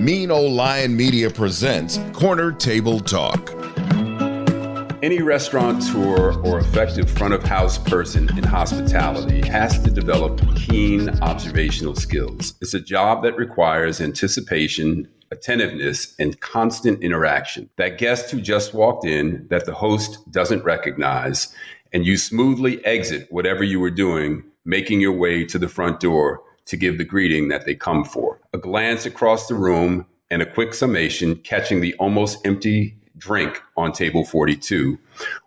Mean Old Lion Media presents Corner Table Talk. Any restaurateur or effective front of house person in hospitality has to develop keen observational skills. It's a job that requires anticipation, attentiveness, and constant interaction. That guest who just walked in that the host doesn't recognize, and you smoothly exit whatever you were doing, making your way to the front door to give the greeting that they come for. A glance across the room and a quick summation, catching the almost empty drink on table 42,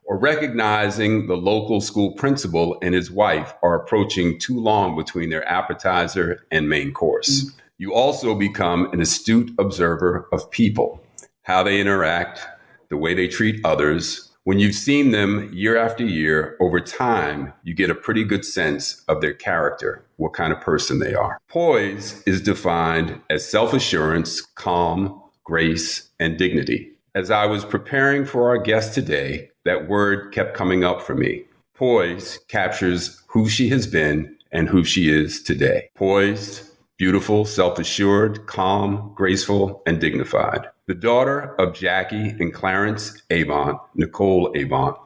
or recognizing the local school principal and his wife are approaching too long between their appetizer and main course. You also become an astute observer of people, how they interact, the way they treat others. When you've seen them year after year, over time, you get a pretty good sense of their character, what kind of person they are. Poise is defined as self-assurance, calm, grace, and dignity. As I was preparing for our guest today, that word kept coming up for me. Poise captures who she has been and who she is today. Poised, beautiful, self-assured, calm, graceful, and dignified. The daughter of Jackie and Clarence Avant, Nicole Avant,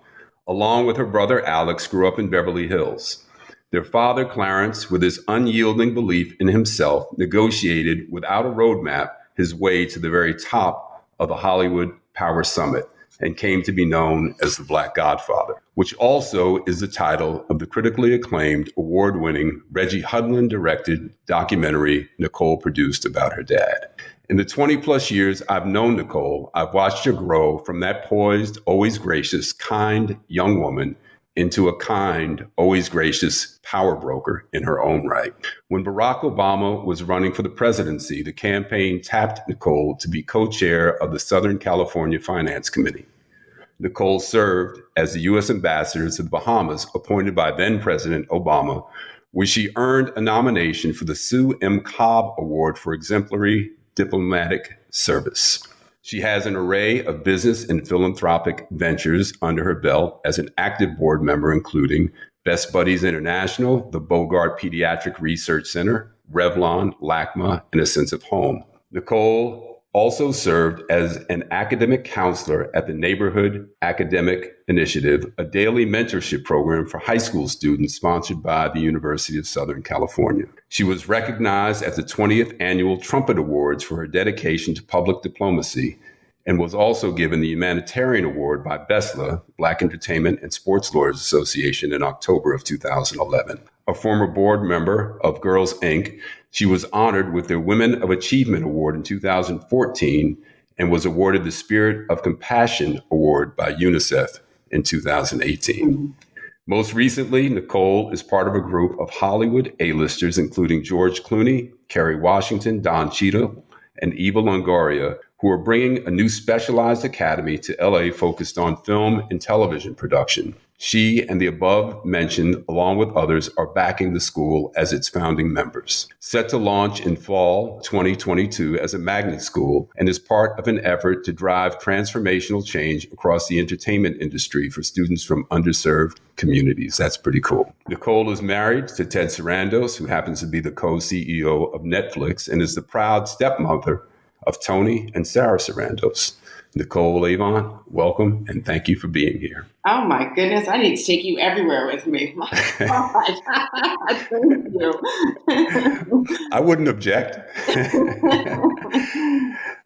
along with her brother Alex, grew up in Beverly Hills. Their father, Clarence, with his unyielding belief in himself, negotiated without a roadmap his way to the very top of the Hollywood Power Summit and came to be known as the Black Godfather, which also is the title of the critically acclaimed, award-winning Reggie Hudlin-directed documentary Nicole produced about her dad. In the 20-plus years I've known Nicole, I've watched her grow from that poised, always gracious, kind young woman into a kind, always gracious power broker in her own right. When Barack Obama was running for the presidency, the campaign tapped Nicole to be co-chair of the Southern California Finance Committee. Nicole served as the U.S. ambassador to the Bahamas, appointed by then-President Obama, where she earned a nomination for the Sue M. Cobb Award for Exemplary Diplomatic Service. She has an array of business and philanthropic ventures under her belt as an active board member, including Best Buddies International, the Bogart Pediatric Research Center, Revlon, LACMA, and A Sense of Home. Nicole also served as an academic counselor at the Neighborhood Academic Initiative, a daily mentorship program for high school students sponsored by the University of Southern California. She was recognized at the 20th Annual Trumpet Awards for her dedication to public diplomacy and was also given the Humanitarian Award by BESLA, Black Entertainment and Sports Lawyers Association, in October of 2011. A former board member of Girls, Inc., she was honored with their Women of Achievement Award in 2014 and was awarded the Spirit of Compassion Award by UNICEF in 2018. Most recently, Nicole is part of a group of Hollywood A-listers, including George Clooney, Kerry Washington, Don Cheadle, and Eva Longoria, who are bringing a new specialized academy to LA focused on film and television production. She and the above mentioned, along with others, are backing the school as its founding members. Set to launch in fall 2022 as a magnet school and is part of an effort to drive transformational change across the entertainment industry for students from underserved communities. That's pretty cool. Nicole is married to Ted Sarandos, who happens to be the co-CEO of Netflix and is the proud stepmother of Tony and Sarah Sarandos. Nicole Avant, welcome, and thank you for being here. Oh my goodness, I need to take you everywhere with me. My God. Thank you. I wouldn't object.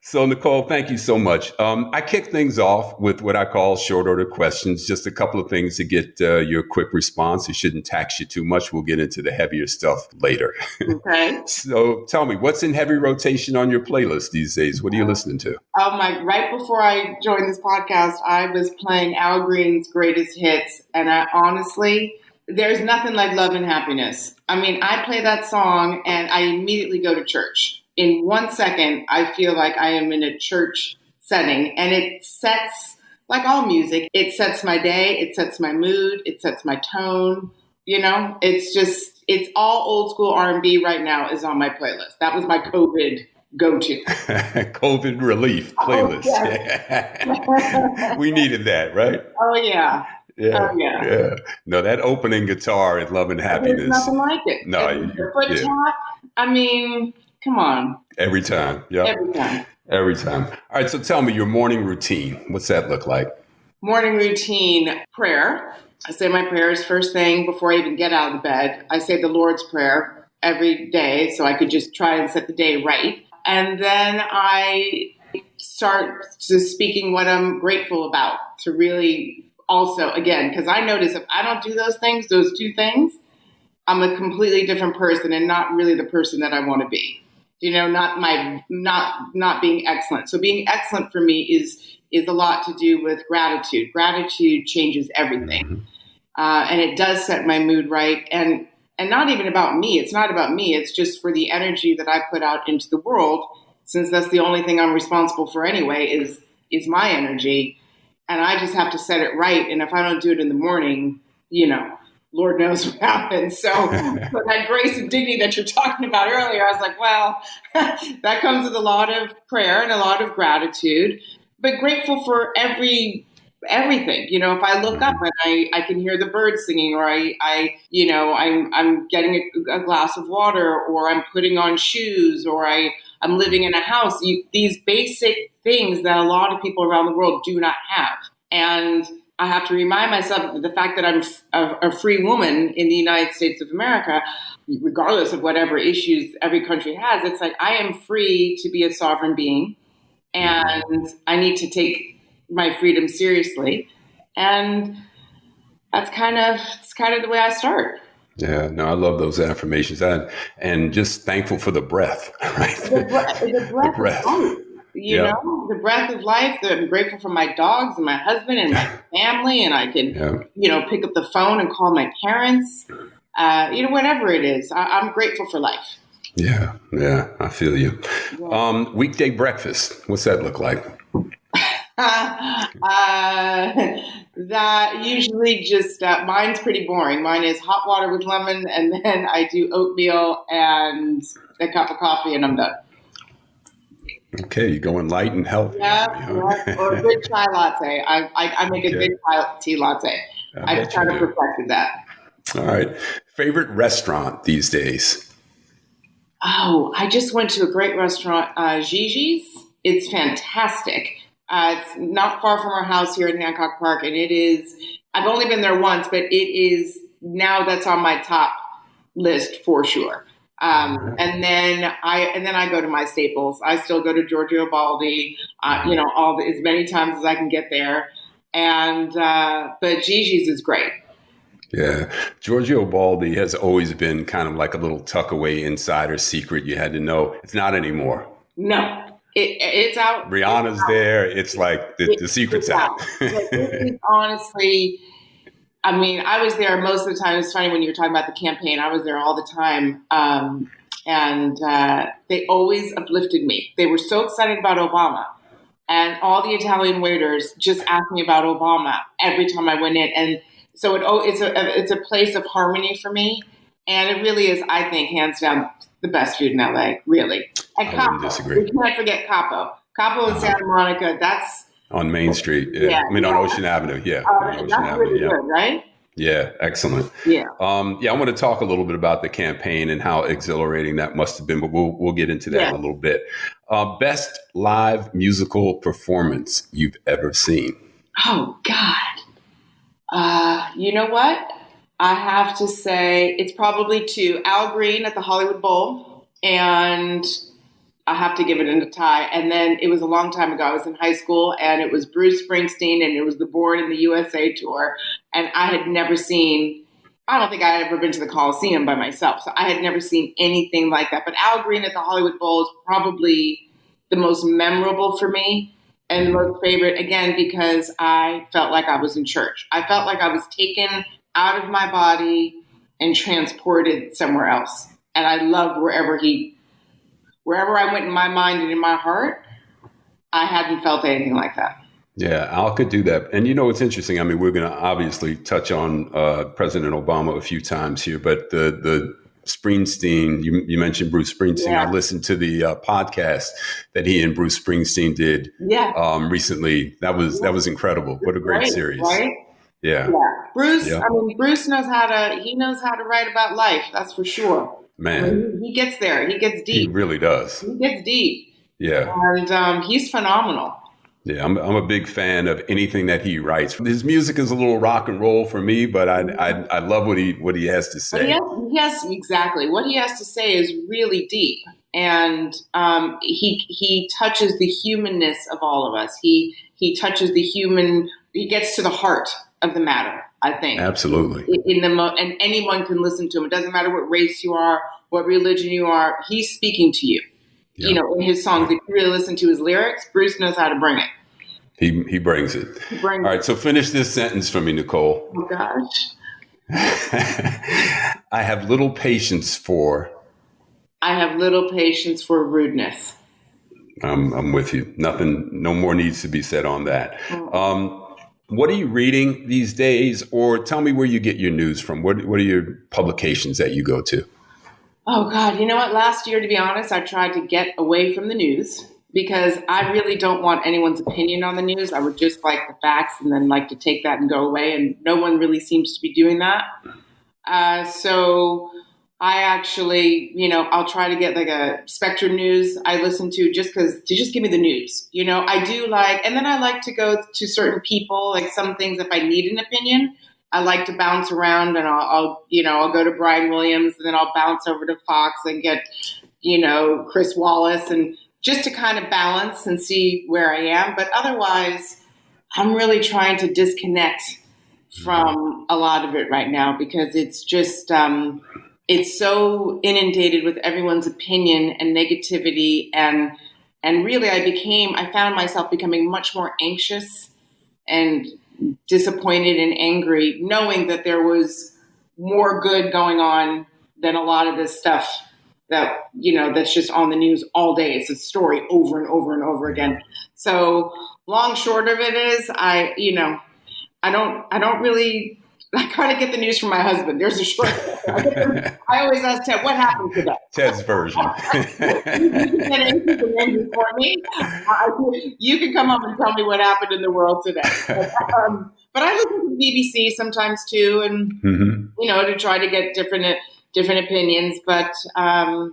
So Nicole, thank you so much. I kick things off with what I call short order questions, just a couple of things to get your quick response. It shouldn't tax you too much. We'll get into the heavier stuff later. Okay. So tell me, what's in heavy rotation on your playlist these days? What are you listening to? Right before I joined this podcast, I was playing Al Green's Greatest Hits. And I honestly, there's nothing like Love and Happiness. I mean, I play that song and I immediately go to church. In 1 second, I feel like I am in a church setting, and it sets, like all music, it sets my day, it sets my mood, it sets my tone. You know, it's all old school R&B right now is on my playlist. That was my COVID go-to. COVID relief playlist. Oh, yes. Yeah. We needed that, right? Oh, yeah. Yeah, yeah. No, that opening guitar in Love and Happiness. There's nothing like it. No, the foot tap, I mean, Come on. Every time. Yeah. Every time. Every time. All right. So tell me your morning routine. What's that look like? Morning routine, prayer. I say my prayers first thing before I even get out of the bed. I say the Lord's Prayer every day so I could just try and set the day right. And then I start just speaking what I'm grateful about to really also, again, because I notice if I don't do those things, those two things, I'm a completely different person and not really the person that I want to be. Not being excellent. So being excellent for me is a lot to do with gratitude. Gratitude changes everything. And it does set my mood right. And not even about me. It's not about me. It's just for the energy that I put out into the world, since that's the only thing I'm responsible for anyway, is my energy. And I just have to set it right. And if I don't do it in the morning, Lord knows what happens. So that grace and dignity that you're talking about earlier, I was like, well, that comes with a lot of prayer and a lot of gratitude, but grateful for everything. If I look up and I can hear the birds singing, or I'm getting a glass of water, or I'm putting on shoes, or I'm living in a house, these basic things that a lot of people around the world do not have. And I have to remind myself of the fact that I'm a free woman in the United States of America, regardless of whatever issues every country has. It's like I am free to be a sovereign being, and I need to take my freedom seriously. And it's kind of the way I start. Yeah, no, I love those affirmations, and just thankful for the breath, right? The breath. The breath of life. I'm grateful for my dogs and my husband and my family, and I can, pick up the phone and call my parents. Whatever it is, I'm grateful for life. Yeah, I feel you. Yeah. Weekday breakfast. What's that look like? That usually just mine's pretty boring. Mine is hot water with lemon, and then I do oatmeal and a cup of coffee, and I'm done. Okay, you're going light and healthy. Yeah, or a good chai latte. I make a good tea latte. I kind of perfected that. All right. Favorite restaurant these days? Oh, I just went to a great restaurant, Gigi's. It's fantastic. It's not far from our house here in Hancock Park, and it is. I've only been there once, but it is now that's on my top list for sure. And then I go to my staples. I still go to Giorgio Baldi, as many times as I can get there. And but Gigi's is great. Yeah, Giorgio Baldi has always been kind of like a little tuck away insider secret you had to know. It's not anymore. No. It's out. Rihanna's there. It's like the secret's out. It's honestly, I mean, I was there most of the time. It's funny when you were talking about the campaign. I was there all the time. And they always uplifted me. They were so excited about Obama. And all the Italian waiters just asked me about Obama every time I went in. And so it's a place of harmony for me. And it really is, I think, hands down, the best food in LA, really. And I wouldn't disagree. We can't forget Capo. Capo in Santa Monica, that's... On Main Street, yeah. I mean, on Ocean Avenue, yeah. That's really good, right? Yeah, excellent. Yeah. I want to talk a little bit about the campaign and how exhilarating that must have been, but we'll get into that in a little bit. Best live musical performance you've ever seen? Oh, God. You know what? I have to say it's probably to Al Green at the Hollywood Bowl, and I have to give it a tie. And then it was a long time ago. I was in high school, and it was Bruce Springsteen, and it was the Born in the USA tour. And I had never seen, I don't think I had ever been to the Coliseum by myself, so I had never seen anything like that. But Al Green at the Hollywood Bowl is probably the most memorable for me and the most favorite, again, because I felt like I was in church. I felt like I was taken out of my body and transported somewhere else. And I loved wherever I went in my mind and in my heart, I hadn't felt anything like that. Yeah, Al could do that. And it's interesting. I mean, we're going to obviously touch on President Obama a few times here, but the Springsteen, you mentioned Bruce Springsteen. Yeah. I listened to the podcast that he and Bruce Springsteen did recently. That was incredible. What a great series. Right? Yeah. Bruce, I mean, Bruce knows how to write about life. That's for sure. Man, He gets there. He gets he deep. really does. He gets deep. Yeah. And he's phenomenal. Yeah, I'm a big fan of anything that he writes. His music is a little rock and roll for me, but I love what he has to say. Yes, exactly. What he has to say is really deep, and he touches the humanness of all of us. He touches the human. He gets to the heart of the matter, I think. Absolutely. And anyone can listen to him. It doesn't matter what race you are, what religion you are. He's speaking to you. Yep. You know, in his songs, if you really listen to his lyrics, Bruce knows how to bring it. He brings it. All right, so finish this sentence for me, Nicole. Oh, gosh. I have little patience for. I have little patience for rudeness. I'm with you. No more needs to be said on that. What are you reading these days? Or tell me where you get your news from. What are your publications that you go to? Oh, God. You know what? Last year, to be honest, I tried to get away from the news because I really don't want anyone's opinion on the news. I would just like the facts and then like to take that and go away. And no one really seems to be doing that. So I actually, I'll try to get like a Spectrum News I listen to just give me the news. I do and then I like to go to certain people, like some things if I need an opinion. I like to bounce around and I'll go to Brian Williams and then I'll bounce over to Fox and get, Chris Wallace and just to kind of balance and see where I am. But otherwise, I'm really trying to disconnect from a lot of it right now because it's just, it's so inundated with everyone's opinion and negativity. And really I found myself becoming much more anxious and disappointed and angry, knowing that there was more good going on than a lot of this stuff that, that's just on the news all day. It's a story over and over and over again. So long short of it is I kind of get the news from my husband. There's a short. I always ask Ted, "What happened today?" Ted's version. You can get anything for me. You can come up and tell me what happened in the world today. But I listen to the BBC sometimes too, and to try to get different opinions. But I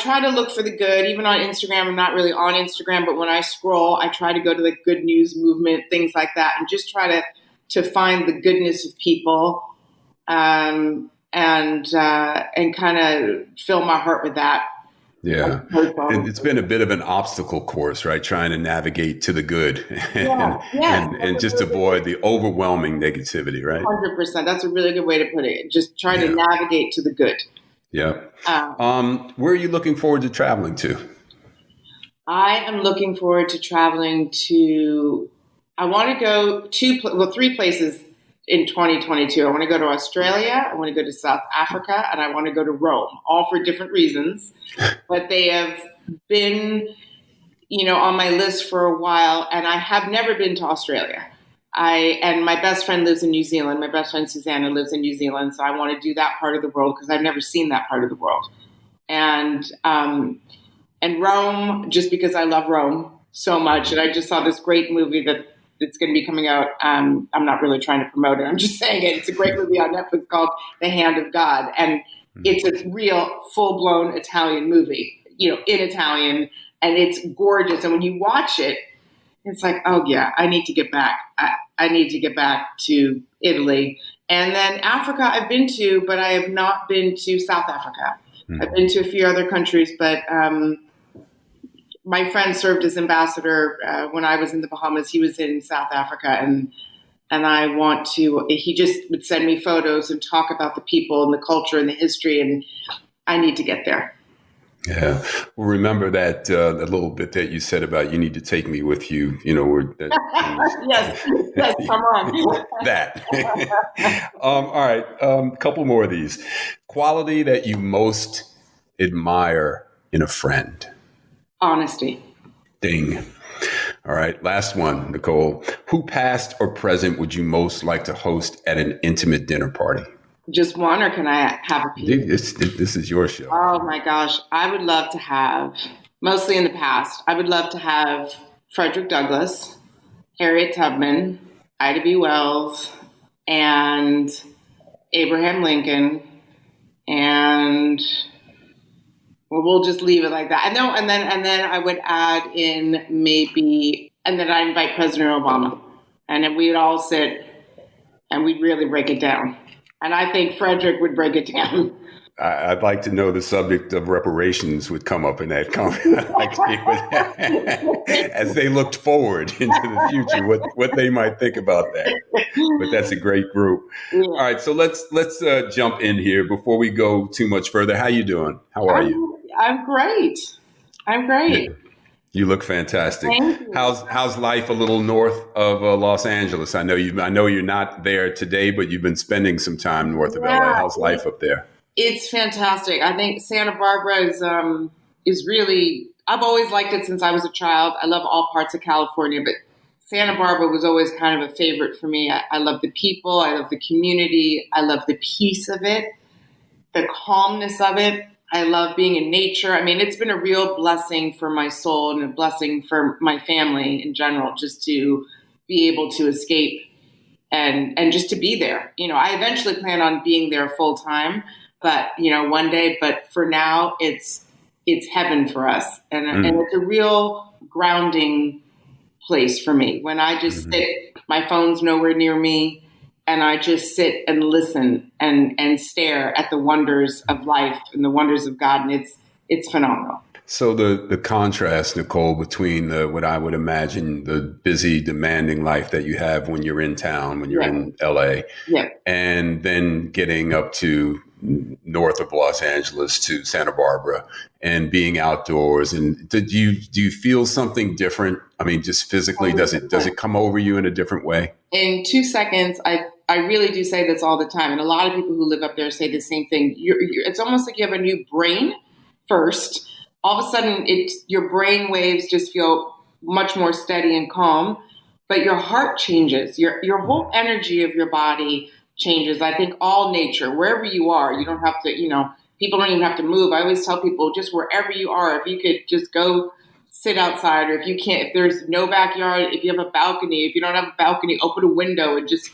try to look for the good. Even on Instagram, I'm not really on Instagram, but when I scroll, I try to go to the good news movement, things like that, and just try to find the goodness of people, and kind of fill my heart with that. Yeah. It's been a bit of an obstacle course, right? Trying to navigate to the good and just avoid the overwhelming negativity, right? 100%. That's a really good way to put it. Just trying to navigate to the good. Yeah. Where are you looking forward to traveling to? I am looking forward to traveling to, I want to go 3 places in 2022. I want to go to Australia, I want to go to South Africa, and I want to go to Rome, all for different reasons. But they have been, on my list for a while, and I have never been to Australia. And my best friend lives in New Zealand. My best friend Susanna lives in New Zealand, so I want to do that part of the world because I've never seen that part of the world. And Rome, just because I love Rome so much, and I just saw this great movie that's going to be coming out. I'm not really trying to promote it. I'm just saying it. It's a great movie on Netflix called The Hand of God. And it's a real full-blown Italian movie, in Italian. And it's gorgeous. And when you watch it, it's like, oh, yeah, I need to get back. I need to get back to Italy. And then Africa I've been to, but I have not been to South Africa. I've been to a few other countries, but my friend served as ambassador when I was in the Bahamas. He was in South Africa, and I want to. He just would send me photos and talk about the people and the culture and the history, and I need to get there. Yeah, well, remember that little bit that you said about you need to take me with you. Yes, come on. That. All right, couple more of these. Quality that you most admire in a friend. Honesty. Ding. All right. Last one, Nicole. Who past or present would you most like to host at an intimate dinner party? Just one, or can I have a few? This is your show. Oh my gosh. I would love to have, mostly in the past, I would love to have Frederick Douglass, Harriet Tubman, Ida B. Wells, and Abraham Lincoln, and well, we'll just leave it like that. I know, and then I would add in maybe, and then I invite President Obama, and then we'd all sit and we'd really break it down. And I think Frederick would break it down. I'd like to know the subject of reparations would come up in that comment. As they looked forward into the future, what they might think about that. But that's a great group. Yeah. All right, so let's jump in here before we go too much further. How you doing? How are you? I'm great. Yeah. You look fantastic. Thank you. How's life a little north of Los Angeles? I know you're not there today, but you've been spending some time north of LA. How's life up there? It's fantastic. I think Santa Barbara is really, I've always liked it since I was a child. I love all parts of California, but Santa Barbara was always kind of a favorite for me. I love the people. I love the community. I love the peace of it, the calmness of it. I love being in nature. I mean, it's been a real blessing for my soul and a blessing for my family in general, just to be able to escape and just to be there. You know, I eventually plan on being there full time, but one day. But for now, it's heaven for us, and it's a real grounding place for me. When I just sit, my phone's nowhere near me, and I just sit and listen and stare at the wonders of life and the wonders of God, and it's phenomenal. So the contrast, Nicole, between what I would imagine the busy, demanding life that you have when you're in town, when you're in LA, and then getting up to north of Los Angeles to Santa Barbara and being outdoors. And do you feel something different? I mean, just physically, does it come over you in a different way? In 2 seconds, I really do say this all the time. And a lot of people who live up there say the same thing. It's almost like you have a new brain first. All of a sudden, your brain waves just feel much more steady and calm, but your heart changes. Your whole energy of your body changes. I think all nature, wherever you are, you don't have to, people don't even have to move. I always tell people, just wherever you are, if you could just go sit outside, or if there's no backyard, if you have a balcony, if you don't have a balcony, open a window and just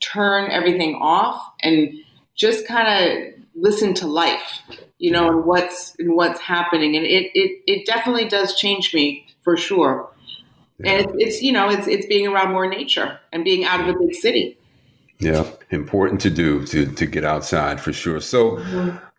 turn everything off and just kind of listen to life, and what's happening. And it definitely does change me for sure. And it's being around more nature and being out of a big city. Yeah, important to do to get outside for sure. So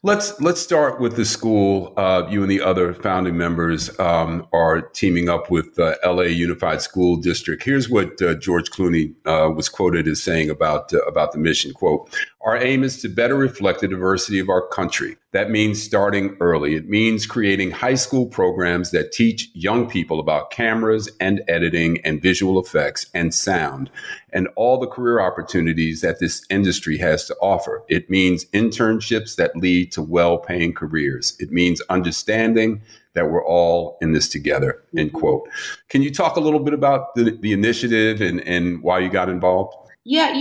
let's start with the school. You and the other founding members are teaming up with LA Unified School District. Here's what George Clooney was quoted as saying about the mission. Quote, "Our aim is to better reflect the diversity of our country. That means starting early. It means creating high school programs that teach young people about cameras and editing and visual effects and sound and all the career opportunities that this industry has to offer. It means internships that lead to well-paying careers. It means understanding that we're all in this together," end quote. Can you talk a little bit about the initiative and why you got involved? Yeah,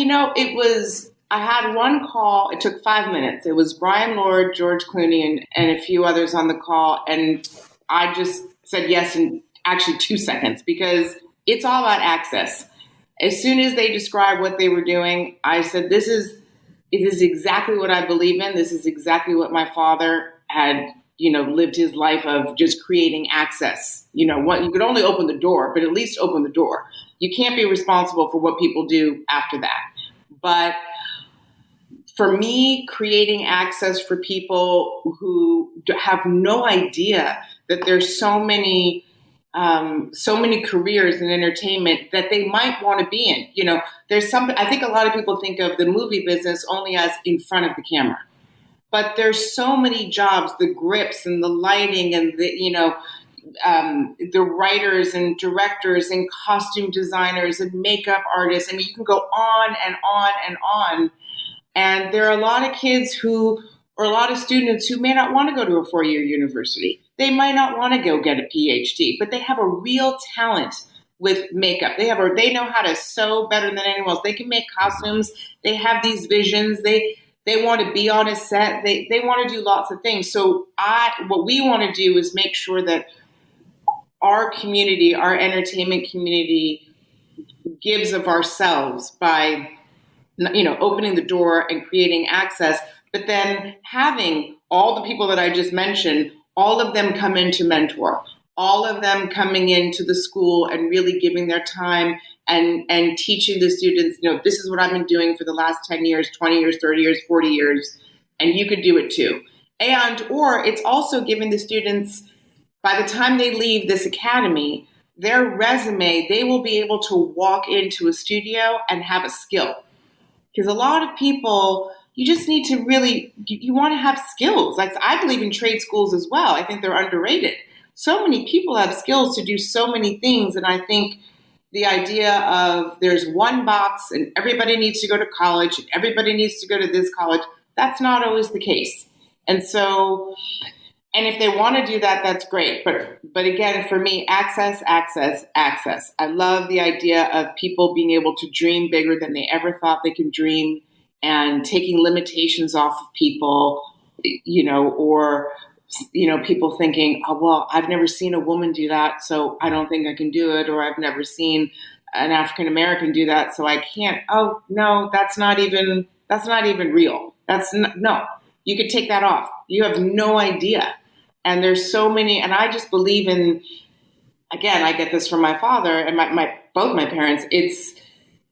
I had one call. It took 5 minutes. It was Brian Lord, George Clooney, and a few others on the call. And I just said yes in actually 2 seconds, because it's all about access. As soon as they described what they were doing, I said, it is exactly what I believe in. This is exactly what my father had, lived his life of, just creating access. You could only open the door, but at least open the door. You can't be responsible for what people do after that. But for me, creating access for people who have no idea that there's so many careers in entertainment that they might want to be in. There's something, I think a lot of people think of the movie business only as in front of the camera, but there's so many jobs, the grips and the lighting and the writers and directors and costume designers and makeup artists. I mean, you can go on and on and on. And there are a lot of kids or a lot of students who may not want to go to a 4-year university. They might not want to go get a PhD, but they have a real talent with makeup. They know how to sew better than anyone else. They can make costumes. They have these visions. They want to be on a set. They want to do lots of things. So what we want to do is make sure that our community, our entertainment community, gives of ourselves by opening the door and creating access, But then having all the people that I just mentioned, all of them come in to mentor, all of them coming into the school and really giving their time and teaching the students, this is what I've been doing for the last 10 years, 20 years, 30 years, 40 years, and you could do it too. Or it's also giving the students, by the time they leave this academy, their resume, they will be able to walk into a studio and have a skill. Because a lot of people, you just need to really, you want to have skills. Like, I believe in trade schools as well. I think they're underrated. So many people have skills to do so many things. And I think the idea of there's one box and everybody needs to go to college and everybody needs to go to this college, that's not always the case. And so, and if they want to do that, that's great. But again, for me, access. I love the idea of people being able to dream bigger than they ever thought they could dream, and taking limitations off of people, or people thinking, oh, well, I've never seen a woman do that, so I don't think I can do it. Or I've never seen an African American do that, so I can't. Oh, no, that's not even real. No, you could take that off. You have no idea. And there's so many, and I just believe in, again, I get this from my father and both my parents. It's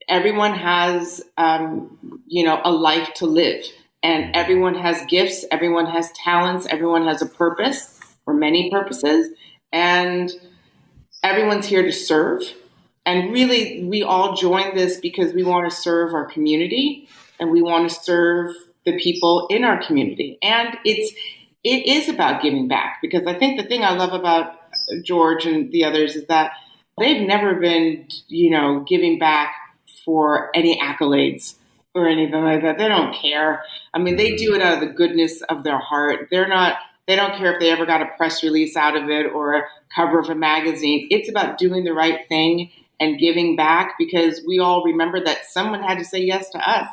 everyone has, a life to live, and everyone has gifts, everyone has talents, everyone has a purpose or many purposes, and everyone's here to serve. And really, we all join this because we want to serve our community and we want to serve the people in our community. And it is about giving back, because I think the thing I love about George and the others is that they've never been, giving back for any accolades or anything like that. They don't care. I mean, they do it out of the goodness of their heart. They don't care if they ever got a press release out of it or a cover of a magazine. It's about doing the right thing and giving back, because we all remember that someone had to say yes to us.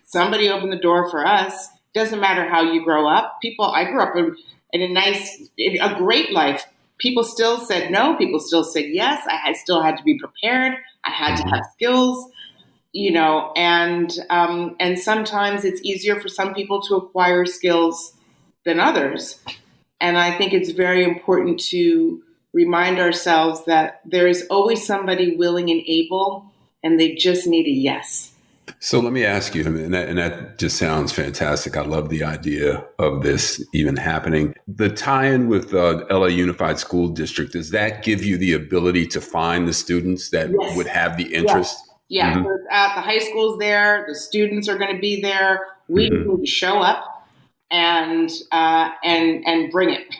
Somebody opened the door for us. Doesn't matter how you grow up. I grew up in a great life. People still said no. People still said yes. I still had to be prepared. I had to have skills, and sometimes it's easier for some people to acquire skills than others. And I think it's very important to remind ourselves that there is always somebody willing and able, and they just need a yes. So let me ask you, and that just sounds fantastic. I love the idea of this even happening. The tie-in with LA Unified School District, does that give you the ability to find the students that would have the interest? Yes. Yeah, mm-hmm. The high school's there. The students are going to be there. We need to show up and bring it,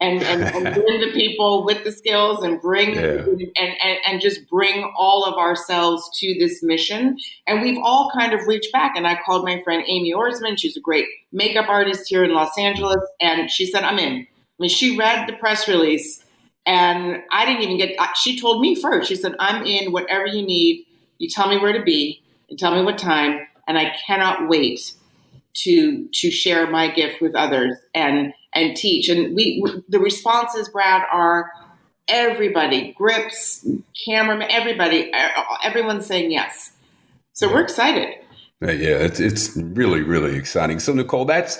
and bring the people with the skills, and bring and just bring all of ourselves to this mission. And we've all kind of reached back. And I called my friend Amy Orsman. She's a great makeup artist here in Los Angeles, and she said, "I'm in." I mean, she read the press release, and I didn't even she told me first. She said, "I'm in. Whatever you need, you tell me where to be, and tell me what time, and I cannot wait to share my gift with others and teach." And the responses, Brad, are everybody, grips, cameraman, everyone's saying yes. So we're excited. Yeah, it's really, really exciting. So Nicole, that's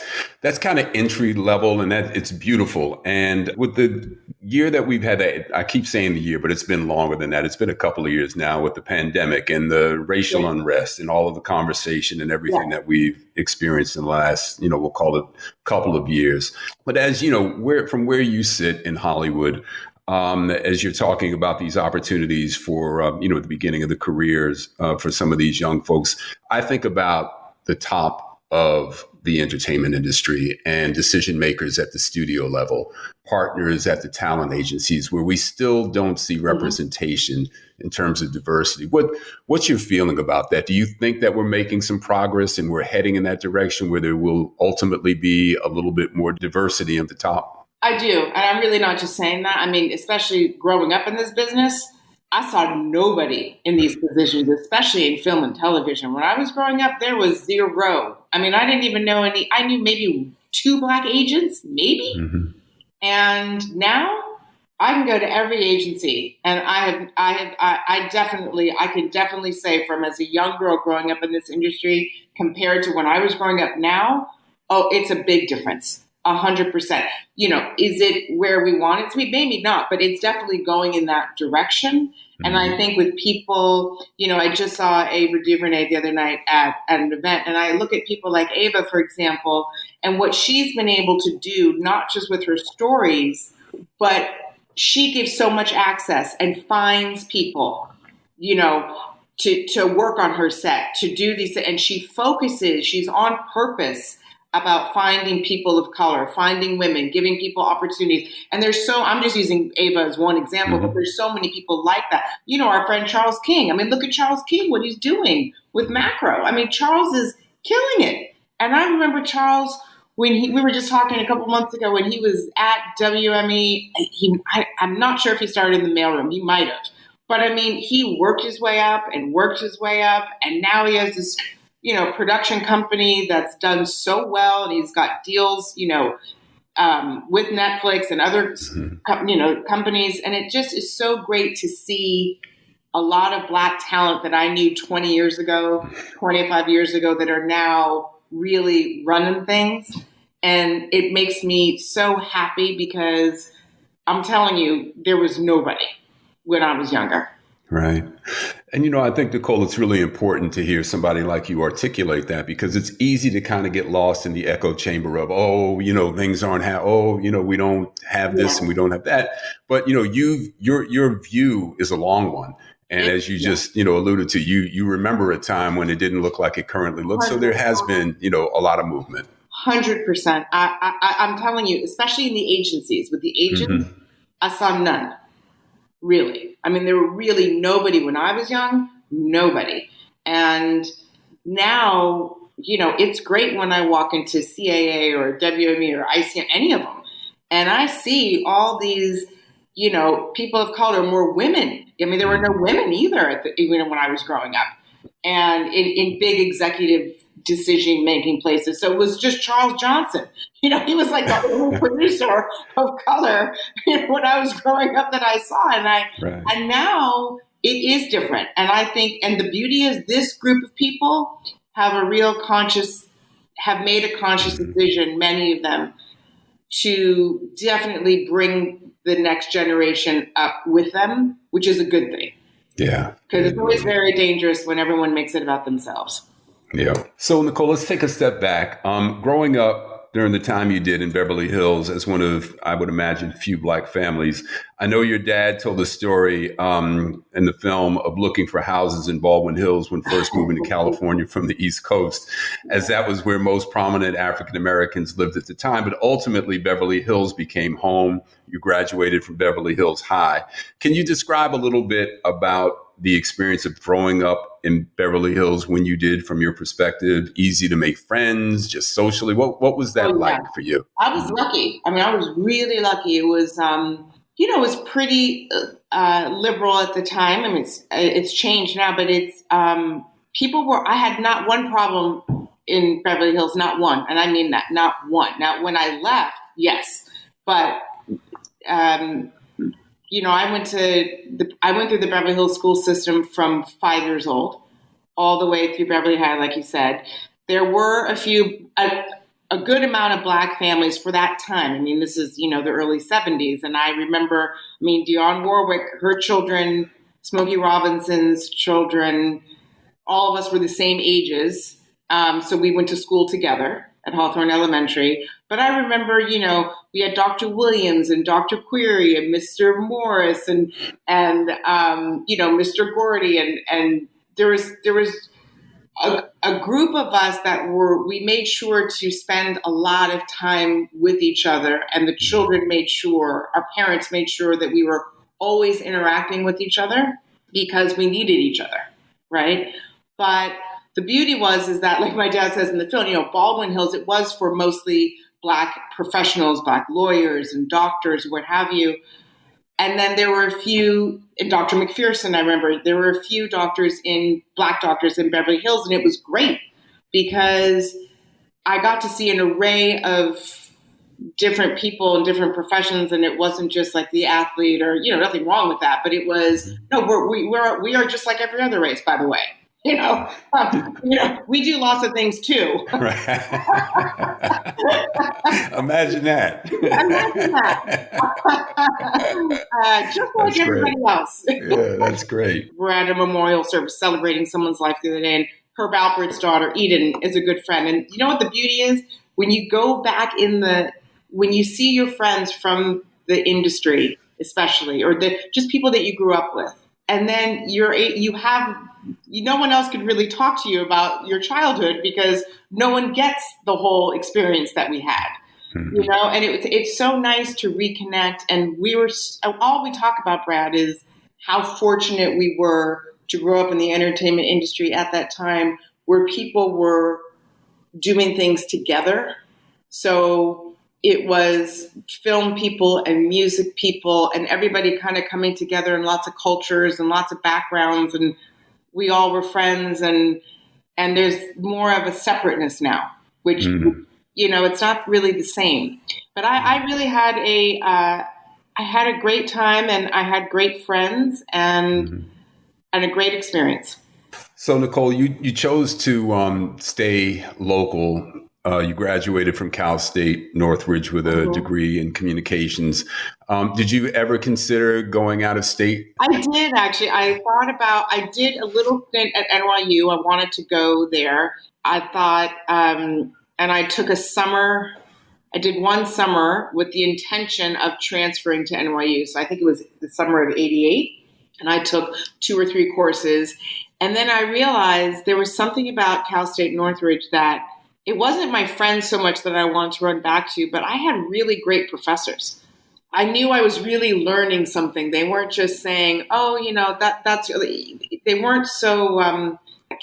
kind of entry level, and that it's beautiful. And with the year that we've had, I keep saying the year, but it's been longer than that. It's been a couple of years now with the pandemic and the racial unrest and all of the conversation and everything that we've experienced in the last, we'll call it couple of years. But as from where you sit in Hollywood, as you're talking about these opportunities for, at the beginning of the careers for some of these young folks, I think about the top of the entertainment industry and decision makers at the studio level, partners at the talent agencies, where we still don't see representation in terms of diversity. What's your feeling about that? Do you think that we're making some progress and we're heading in that direction where there will ultimately be a little bit more diversity at the top? I do. And I'm really not just saying that. I mean, especially growing up in this business, I saw nobody in these positions, especially in film and television. When I was growing up, there was zero. I mean, I didn't even know any. I knew maybe 2 Black agents, maybe. Mm-hmm. And now I can go to every agency, and I can definitely say, from as a young girl growing up in this industry compared to when I was growing up now, Oh, it's a big difference. 100%. You know, is it where we want it to be? Maybe not, but it's definitely going in that direction. Mm-hmm. And I think with people, you know, I just saw Ava DuVernay the other night at an event, and I look at people like Ava, for example, and what she's been able to do, not just with her stories, but she gives so much access and finds people, you know, to work on her set, to do these, and she's on purpose about finding people of color, finding women, giving people opportunities. And I'm just using Ava as one example, but there's so many people like that. You know, our friend Charles King. I mean, look at Charles King, what he's doing with macro. I mean, Charles is killing it. And I remember Charles, we were just talking a couple months ago when he was at WME, I'm not sure if he started in the mailroom. He might have. But I mean, he worked his way up, and now he has this, you know, production company that's done so well, and he's got deals, you know, with Netflix and other, you know, companies. And it just is so great to see a lot of Black talent that I knew 20 years ago, 25 years ago, that are now really running things. And it makes me so happy because I'm telling you, there was nobody when I was younger. Right. And, you know, I think, Nicole, it's really important to hear somebody like you articulate that, because it's easy to kind of get lost in the echo chamber of, oh, you know, things aren't you know, we don't have this and we don't have that. But, you know, your view is a long one. And as you just, you know, alluded to, you remember a time when it didn't look like it currently looks. So there has been, you know, a lot of movement. 100%. I'm telling you, especially in the agencies, with the agents, I saw none. Really. I mean, there were really nobody when I was young, nobody. And now, you know, it's great when I walk into CAA or WME or ICM, any of them, and I see all these, you know, people of color, more women. I mean, there were no women either, even when I was growing up, and in big executive decision-making places. So it was just Charles Johnson. You know, he was like the only producer of color, you know, when I was growing up that I saw. And now it is different. And I think, and the beauty is this group of people have made a conscious decision, many of them, to definitely bring the next generation up with them, which is a good thing. Yeah. Because it's always very dangerous when everyone makes it about themselves. Yeah. So, Nicole, let's take a step back. Growing up during the time you did in Beverly Hills as one of, I would imagine, few Black families, I know your dad told a story in the film of looking for houses in Baldwin Hills when first moving to California from the East Coast, as that was where most prominent African Americans lived at the time. But ultimately, Beverly Hills became home. You graduated from Beverly Hills High. Can you describe a little bit about the experience of growing up in Beverly Hills when you did, from your perspective? Easy to make friends, just socially? What was that like for you? I was lucky. I mean, I was really lucky. It was, you know, it was pretty liberal at the time. I mean, it's changed now, but it's I had not one problem in Beverly Hills, not one. And I mean that, not one. Now, when I left, yes. But you know, I went through the Beverly Hills school system from 5 years old all the way through Beverly High, like you said. There were a good amount of Black families for that time. I mean, this is, you know, the early 70s. And I remember, Dionne Warwick, her children, Smokey Robinson's children, all of us were the same ages. So we went to school together at Hawthorne Elementary. But I remember, you know, we had Dr. Williams and Dr. Query and Mr. Morris and you know, Mr. Gordy. And there was a group of us that we made sure to spend a lot of time with each other. And the children our parents made sure that we were always interacting with each other because we needed each other, right? But the beauty is that, like my dad says in the film, you know, Baldwin Hills, it was for mostly Black professionals, Black lawyers and doctors, what have you. And then there were a few, and Dr. McPherson, I remember, there were a few Black doctors in Beverly Hills, and it was great because I got to see an array of different people and different professions, and it wasn't just like the athlete or, you know, nothing wrong with that, but it was, no, we are just like every other race, by the way. We do lots of things too. Right. Imagine that. Imagine that. Just like That's everybody great. else. Yeah, that's great. We're at a memorial service celebrating someone's life the other day, and Herb Alpert's daughter, Eden, is a good friend. And you know what the beauty is? When you go back when you see your friends from the industry, especially, or just people that you grew up with, and then no one else could really talk to you about your childhood because no one gets the whole experience that we had. Mm-hmm. And it's so nice to reconnect. And all we talk about, Brad, is how fortunate we were to grow up in the entertainment industry at that time where people were doing things together. So it was film people and music people and everybody kind of coming together and lots of cultures and lots of backgrounds. And we all were friends. And there's more of a separateness now, which, it's not really the same. But I really had I had a great time, and I had great friends and a great experience. So, Nicole, you chose to stay local. You graduated from Cal State Northridge with a degree in communications. Did you ever consider going out of state? I did, actually. I did a little stint at NYU. I wanted to go there. I thought, and I took a summer. I did one summer with the intention of transferring to NYU. So I think it was the summer of '88. And I took 2 or 3 courses. And then I realized there was something about Cal State Northridge that it wasn't my friends so much that I wanted to run back to, but I had really great professors. I knew I was really learning something. They weren't just saying, that's really, they weren't so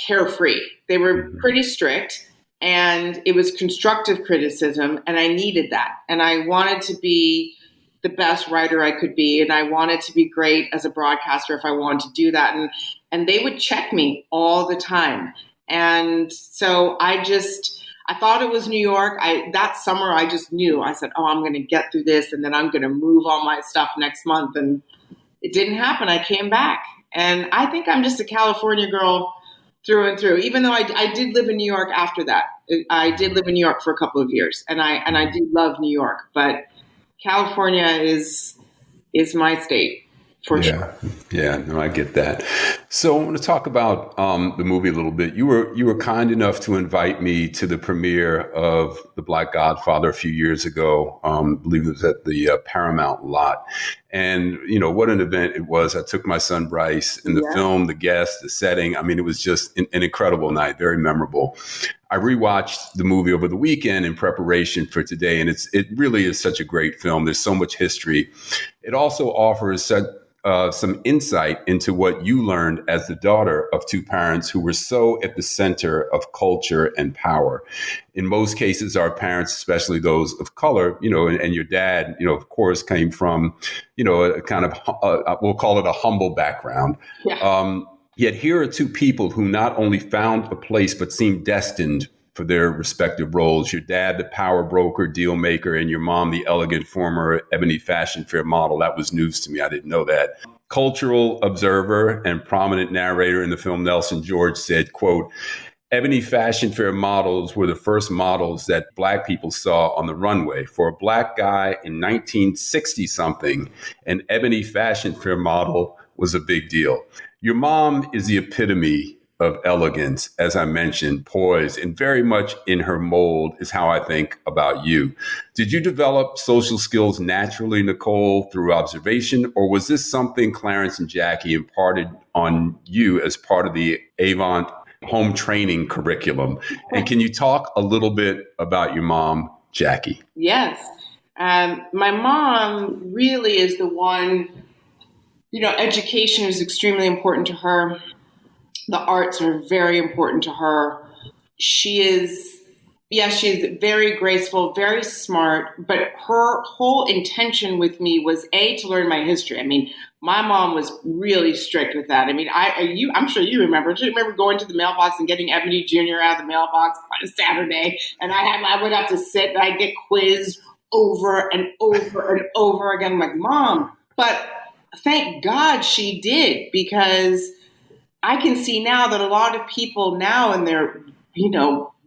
carefree. They were pretty strict, and it was constructive criticism, and I needed that. And I wanted to be the best writer I could be, and I wanted to be great as a broadcaster if I wanted to do that. And they would check me all the time. And so I thought it was New York. That summer, I just knew. I said, I'm going to get through this, and then I'm going to move all my stuff next month. And it didn't happen. I came back. And I think I'm just a California girl through and through, even though I did live in New York after that. I did live in New York for a couple of years, and I do love New York. But California is my state. For sure. Yeah, no, I get that. So I want to talk about the movie a little bit. You were kind enough to invite me to the premiere of The Black Godfather a few years ago. I believe it was at the Paramount lot. And, what an event it was. I took my son Bryce, in the film, the guest, the setting. I mean, it was just an incredible night, very memorable. I rewatched the movie over the weekend in preparation for today, and it really is such a great film. There's so much history. It also offers some insight into what you learned as the daughter of 2 parents who were so at the center of culture and power. In most cases, our parents, especially those of color, and your dad, of course, came from, a kind of, we'll call it a humble background. Yeah. Yet here are 2 people who not only found a place, but seemed destined for their respective roles. Your dad, the power broker, deal maker, and your mom, the elegant former Ebony Fashion Fair model. That was news to me. I didn't know that. Cultural observer and prominent narrator in the film, Nelson George, said, quote, Ebony Fashion Fair models were the first models that Black people saw on the runway. For a Black guy in 1960-something, an Ebony Fashion Fair model was a big deal. Your mom is the epitome of elegance, as I mentioned, poise, and very much in her mold is how I think about you. Did you develop social skills naturally, Nicole, through observation, or was this something Clarence and Jackie imparted on you as part of the Avant home training curriculum? And can you talk a little bit about your mom, Jackie? Yes. My mom really is the one, education is extremely important to her. The arts are very important to her. She's very graceful, very smart, but her whole intention with me was to learn my history. I mean, my mom was really strict with that. I mean, I'm sure you remember. Do you remember going to the mailbox and getting Ebony Jr. out of the mailbox on a Saturday? And I would have to sit and I'd get quizzed over and over and over again. I'm like, Mom, but thank God she did, because I can see now that a lot of people now in their,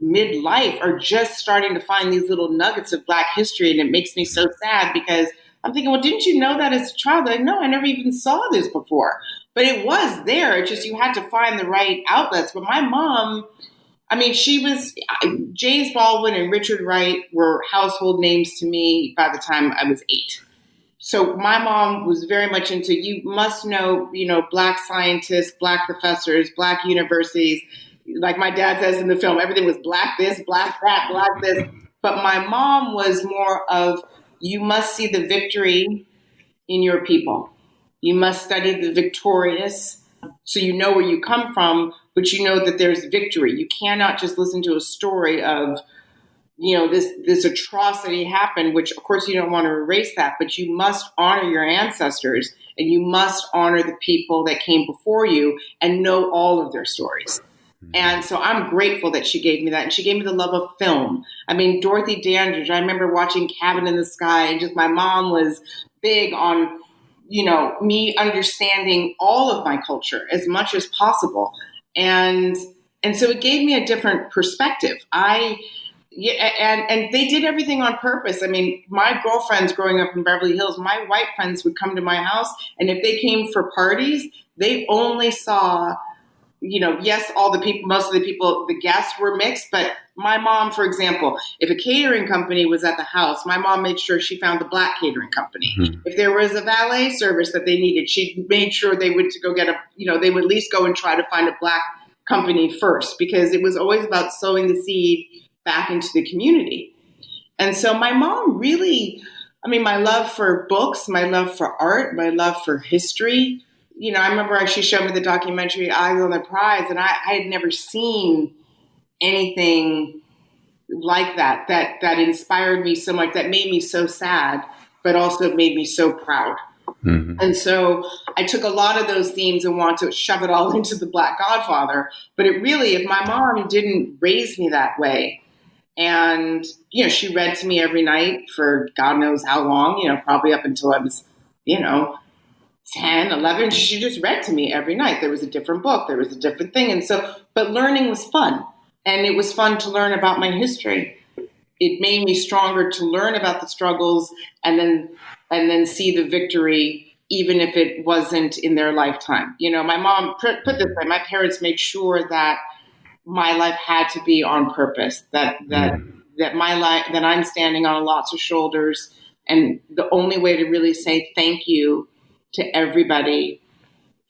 midlife are just starting to find these little nuggets of Black history. And it makes me so sad because I'm thinking, well, didn't you know that as a child? Like, no, I never even saw this before. But it was there. It's just you had to find the right outlets. But my mom, James Baldwin and Richard Wright were household names to me by the time I was 8. So my mom was very much into, you must know, Black scientists, Black professors, Black universities. Like my dad says in the film, everything was Black this, Black that, Black this. But my mom was more of, you must see the victory in your people. You must study the victorious so you know where you come from, but you know that there's victory. You cannot just listen to a story of, this atrocity happened, which of course you don't want to erase that, but you must honor your ancestors and you must honor the people that came before you and know all of their stories. And so I'm grateful that she gave me that. And she gave me the love of film. Dorothy Dandridge, I remember watching Cabin in the Sky, and just my mom was big on, me understanding all of my culture as much as possible. And so it gave me a different perspective. And they did everything on purpose. My girlfriends growing up in Beverly Hills, my white friends would come to my house. And if they came for parties, they only saw, yes, most of the people, the guests were mixed, but my mom, for example, if a catering company was at the house, my mom made sure she found the Black catering company. Mm-hmm. If there was a valet service that they needed, she made sure they would go get they would at least go and try to find a Black company first, because it was always about sowing the seed back into the community. And so my mom really, my love for books, my love for art, my love for history, I remember she showed me the documentary Eyes on the Prize, and I had never seen anything like that inspired me so much, that made me so sad, but also made me so proud. Mm-hmm. And so I took a lot of those themes and wanted to shove it all into the Black Godfather. But it really, if my mom didn't raise me that way, and, she read to me every night for God knows how long, probably up until I was, 10, 11, she just read to me every night. There was a different book. There was a different thing. And so, but learning was fun. And it was fun to learn about my history. It made me stronger to learn about the struggles and then see the victory, even if it wasn't in their lifetime. My mom put this way, my parents made sure that my life had to be on purpose, that my life, that I'm standing on lots of shoulders. And the only way to really say thank you to everybody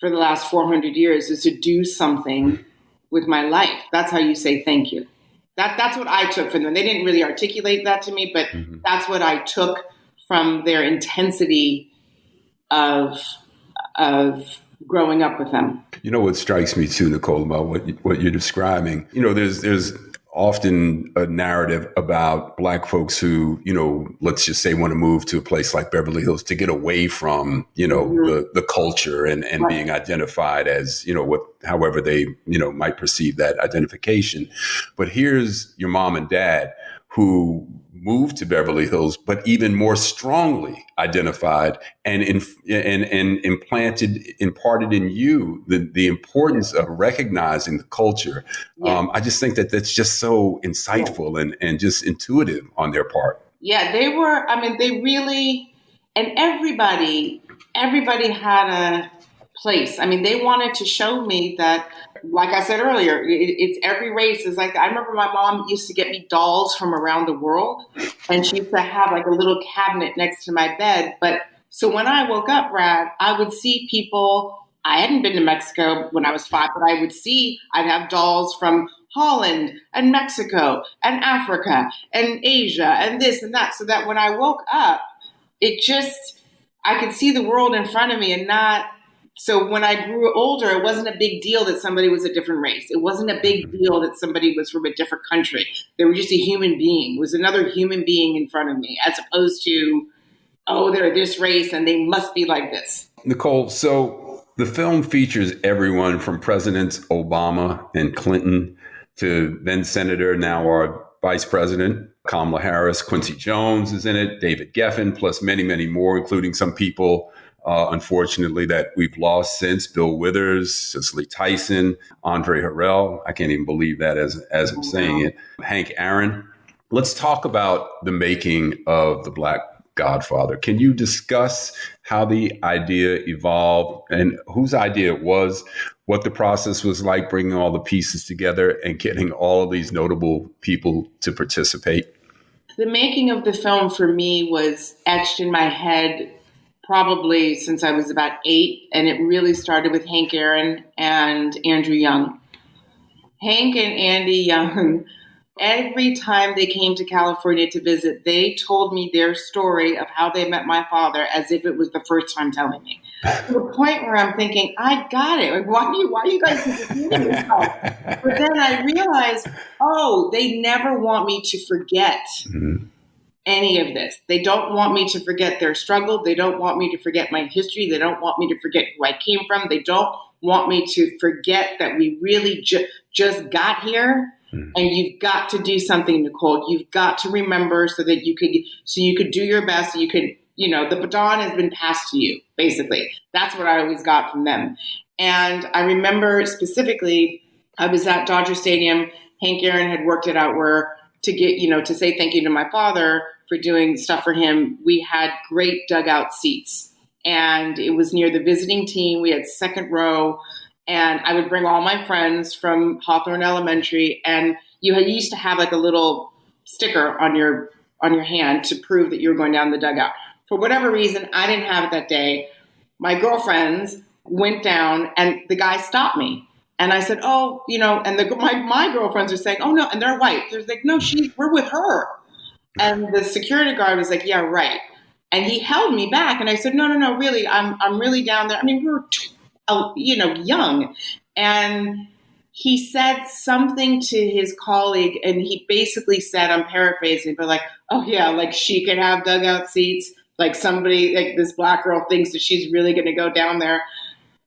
for the last 400 years is to do something with my life. That's how you say thank you. That's what I took from them. They didn't really articulate that to me, but that's what I took from their intensity of growing up with them. What strikes me too, Nicole, about what you're describing, there's often a narrative about Black folks who, let's just say want to move to a place like Beverly Hills to get away from, the culture and right. being identified as, however they, might perceive that identification. But here's your mom and dad who moved to Beverly Hills, but even more strongly identified and imparted in you the importance of recognizing the culture. Yeah. I just think that that's just so insightful and just intuitive on their part. Yeah, they were, they really, and everybody had a place. They wanted to show me that, like I said earlier, it's every race is like that. I remember my mom used to get me dolls from around the world, and she used to have like a little cabinet next to my bed. But so when I woke up, Brad, I would see people. I hadn't been to Mexico when I was 5, but I'd have dolls from Holland and Mexico and Africa and Asia and this and that. So that when I woke up, I could see the world in front of me and not. So when I grew older, it wasn't a big deal that somebody was a different race. It wasn't a big deal that somebody was from a different country. They were just a human being. It was another human being in front of me, as opposed to, they're this race and they must be like this. Nicole, so the film features everyone from Presidents Obama and Clinton to then Senator, now our Vice President, Kamala Harris. Quincy Jones is in it, David Geffen, plus many, many more, including some people unfortunately, that we've lost since. Bill Withers, Cicely Tyson, Andre Harrell. I can't even believe that as I'm saying it. Hank Aaron. Let's talk about the making of the Black Godfather. Can you discuss how the idea evolved and whose idea it was, what the process was like bringing all the pieces together and getting all of these notable people to participate? The making of the film for me was etched in my head probably since I was about 8, and it really started with Hank Aaron and Andrew Young. Hank and Andy Young, every time they came to California to visit, they told me their story of how they met my father as if it was the first time telling me. To the point where I'm thinking, I got it. Like, why are you guys doing this? But then I realized, they never want me to forget any of this. They don't want me to forget their struggle. They don't want me to forget my history. They don't want me to forget who I came from. They don't want me to forget that we really just got here. And you've got to do something, Nicole. You've got to remember so you could do your best. So you could, the baton has been passed to you, basically. That's what I always got from them. And I remember specifically, I was at Dodger Stadium. Hank Aaron had worked it out where to get, to say thank you to my father for doing stuff for him. We had great dugout seats, and it was near the visiting team. We had second row. And I would bring all my friends from Hawthorne Elementary, and you used to have like a little sticker on your hand to prove that you were going down the dugout. For whatever reason, I didn't have it that day. My girlfriends went down, and the guy stopped me. And I said, and my girlfriends are saying, oh, no, and they're white. They're like, no, we're with her. And the security guard was like, yeah, right. And he held me back, and I said, no, really, I'm really down there. I mean, we were young. And he said something to his colleague, and he basically said, I'm paraphrasing, but like, oh yeah, like she could have dugout seats. Like somebody, like this Black girl thinks that she's really going to go down there.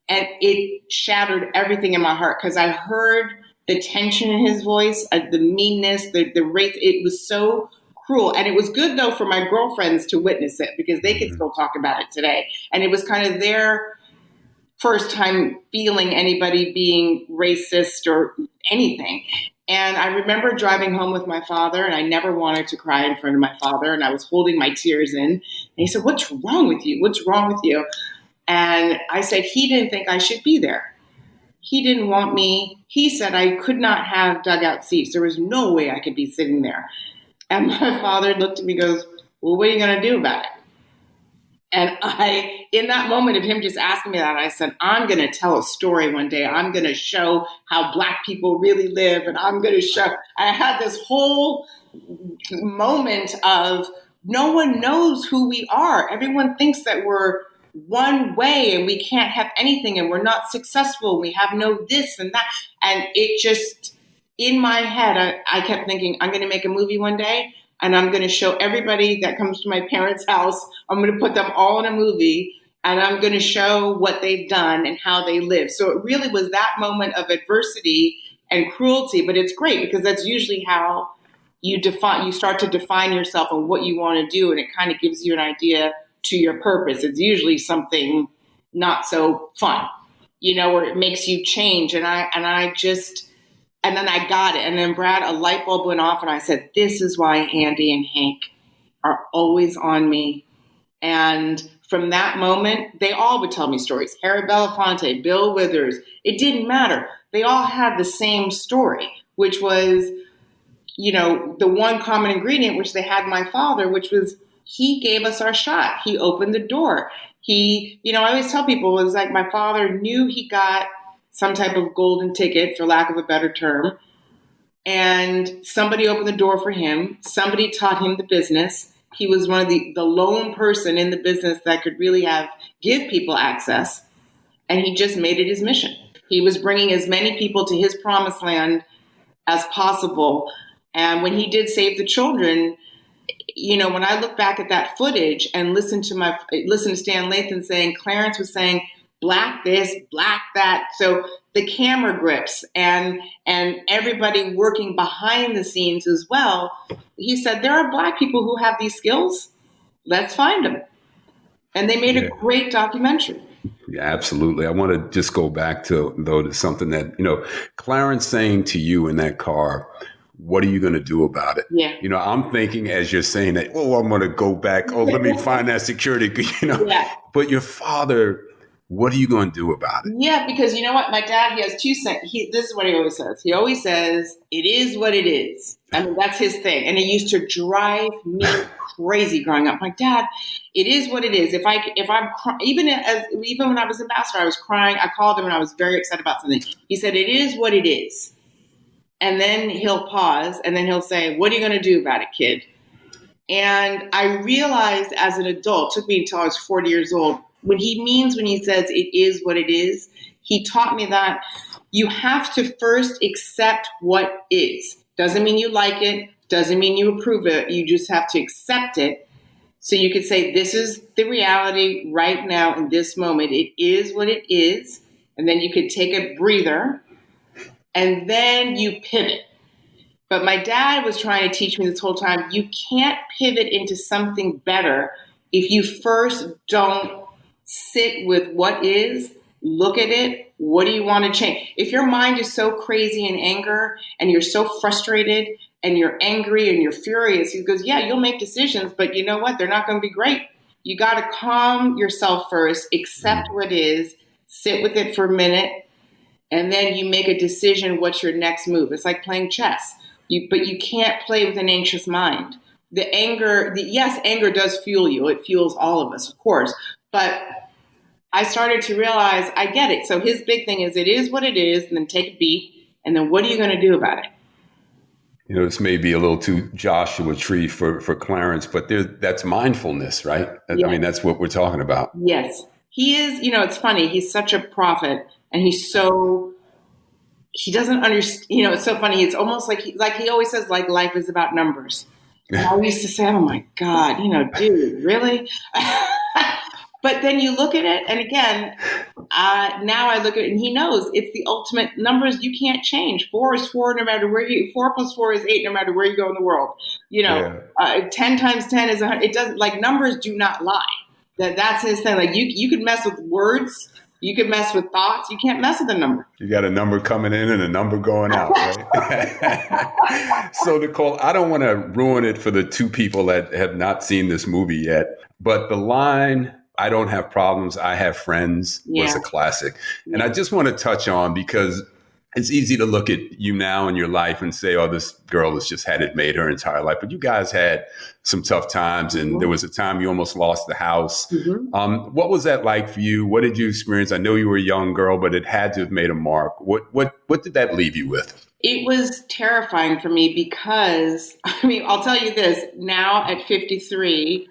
And it shattered everything in my heart because I heard the tension in his voice, the meanness, the race. It was so cruel. And it was good though for my girlfriends to witness it because they could still talk about it today. And it was kind of their first time feeling anybody being racist or anything. And I remember driving home with my father, and I never wanted to cry in front of my father, and I was holding my tears in. And he said, what's wrong with you? What's wrong with you? And I said, he didn't think I should be there. He didn't want me. He said I could not have dugout seats. There was no way I could be sitting there. And my father looked at me and goes, well, what are you going to do about it? And in that moment of him just asking me that, I said, I'm going to tell a story one day. I'm going to show how Black people really live. And I'm going to show, I had this whole moment of no one knows who we are. Everyone thinks that we're one way and we can't have anything and we're not successful. We have no this and that. And it just, in my head, I kept thinking, I'm going to make a movie one day. And I'm going to show everybody that comes to my parents' house, I'm going to put them all in a movie, and I'm going to show what they've done and how they live. So it really was that moment of adversity and cruelty, but it's great because that's usually how you start to define yourself and what you want to do, and it kind of gives you an idea to your purpose. It's usually something not so fun, where it makes you change. And then I got it. And then Brad, a light bulb went off and I said, this is why Andy and Hank are always on me. And from that moment, they all would tell me stories. Harry Belafonte, Bill Withers, it didn't matter. They all had the same story, which was, the one common ingredient, which they had my father, which was he gave us our shot. He opened the door. I always tell people, it was like my father knew he got some type of golden ticket, for lack of a better term. And somebody opened the door for him. Somebody taught him the business. He was one of the lone person in the business that could really give people access. And he just made it his mission. He was bringing as many people to his promised land as possible. And when he did Save the Children, when I look back at that footage and listen to Stan Lathan saying, Clarence was saying, Black this, Black that. So the camera grips and everybody working behind the scenes as well. He said, there are Black people who have these skills. Let's find them. And they made a great documentary. Yeah, absolutely. I want to just go back to something that, Clarence saying to you in that car, what are you going to do about it? Yeah. I'm thinking as you're saying that, I'm going to go back. Let me find that security, Yeah. But your father, what are you going to do about it? Yeah, because you know what? My dad, he has 2 cents. This is what he always says. He always says, it is what it is. I mean, that's his thing. And it used to drive me crazy growing up. I'm like, Dad, it is what it is. If I'm even when I was ambassador, I was crying. I called him and I was very upset about something. He said, it is what it is. And then he'll pause and then he'll say, what are you going to do about it, kid? And I realized as an adult, it took me until I was 40 years old, when he says it is what it is, he taught me that you have to first accept what is. Doesn't mean you like it, doesn't mean you approve it. You just have to accept it. So you could say, this is the reality right now in this moment. It is what it is. And then you could take a breather and then you pivot. But my dad was trying to teach me this whole time, you can't pivot into something better if you first don't sit with what is, look at it, what do you want to change? If your mind is so crazy in anger and you're so frustrated and you're angry and you're furious, he goes, yeah, you'll make decisions, but you know what? They're not going to be great. You got to calm yourself first, accept what is, sit with it for a minute, and then you make a decision what's your next move. It's like playing chess. But you can't play with an anxious mind. Anger does fuel you. It fuels all of us, of course. But I started to realize I get it. So his big thing is it is what it is, and then take a beat, and then what are you going to do about it? This may be a little too Joshua Tree for Clarence, but that's mindfulness, right? Yes. I mean, that's what we're talking about. Yes. He is, it's funny. He's such a prophet, and he doesn't understand, it's so funny. It's almost like he always says, like, life is about numbers. And I used to say, oh my God, dude, really? But then you look at it, and again, now I look at it, and he knows it's the ultimate numbers you can't change. 4 is 4, no matter 4 plus 4 is 8, no matter where you go in the world. 10 times 10 is 100. It doesn't, like, numbers do not lie. That's his thing. Like, you could mess with words. You could mess with thoughts. You can't mess with a number. You got a number coming in and a number going out, right? So, Nicole, I don't want to ruin it for the 2 people that have not seen this movie yet, but the line, I don't have problems, I have friends, was a classic. And I just want to touch on, because it's easy to look at you now in your life and say, oh, this girl has just had it made her entire life. But you guys had some tough times, and there was a time you almost lost the house. Mm-hmm. What was that like for you? What did you experience? I know you were a young girl, but it had to have made a mark. What did that leave you with? It was terrifying for me because, I'll tell you this, now at 53,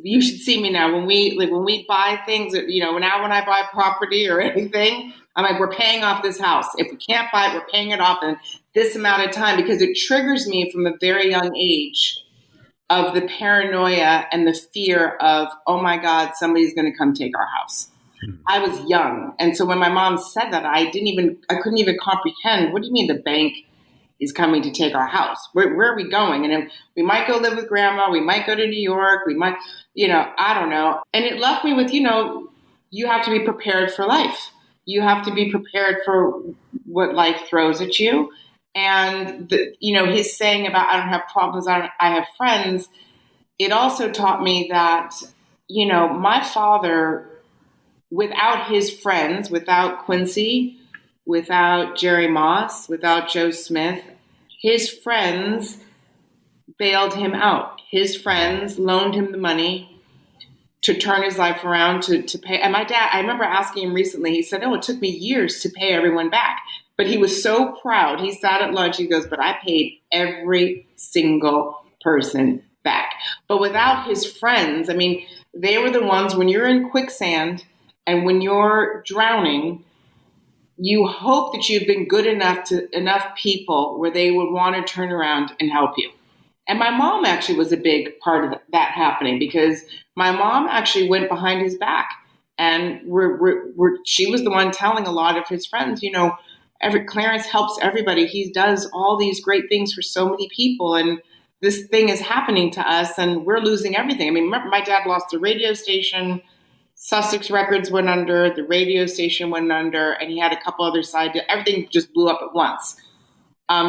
you should see me now when we buy things, now when I buy property or anything, I'm like, we're paying off this house. If we can't buy it, we're paying it off in this amount of time, because it triggers me from a very young age of the paranoia and the fear of, oh my God, somebody's going to come take our house. I was young. And so when my mom said that, I couldn't even comprehend. What do you mean the bank is coming to take our house? Where are we going? And we might go live with grandma. We might go to New York. We might, I don't know. And it left me with, you have to be prepared for life. You have to be prepared for what life throws at you. And, his saying about, I don't have problems, I have friends. It also taught me that, my father, without his friends, without Quincy, without Jerry Moss, without Joe Smith, his friends bailed him out. His friends loaned him the money to turn his life around, to pay. And my dad, I remember asking him recently, he said, it took me years to pay everyone back. But he was so proud. He sat at lunch, he goes, but I paid every single person back. But without his friends, they were the ones, when you're in quicksand and when you're drowning, you hope that you've been good enough to enough people where they would want to turn around and help you. And my mom actually was a big part of that happening, because my mom actually went behind his back, and she was the one telling a lot of his friends, Clarence helps everybody. He does all these great things for so many people. And this thing is happening to us and we're losing everything. I mean, remember, my dad lost the radio station. Sussex Records went under, the radio station went under, and he had a couple other everything just blew up at once.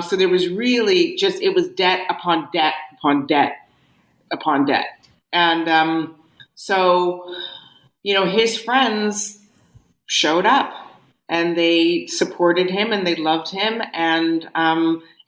So there was really it was debt upon debt upon debt upon debt. And so, his friends showed up and they supported him and they loved him. And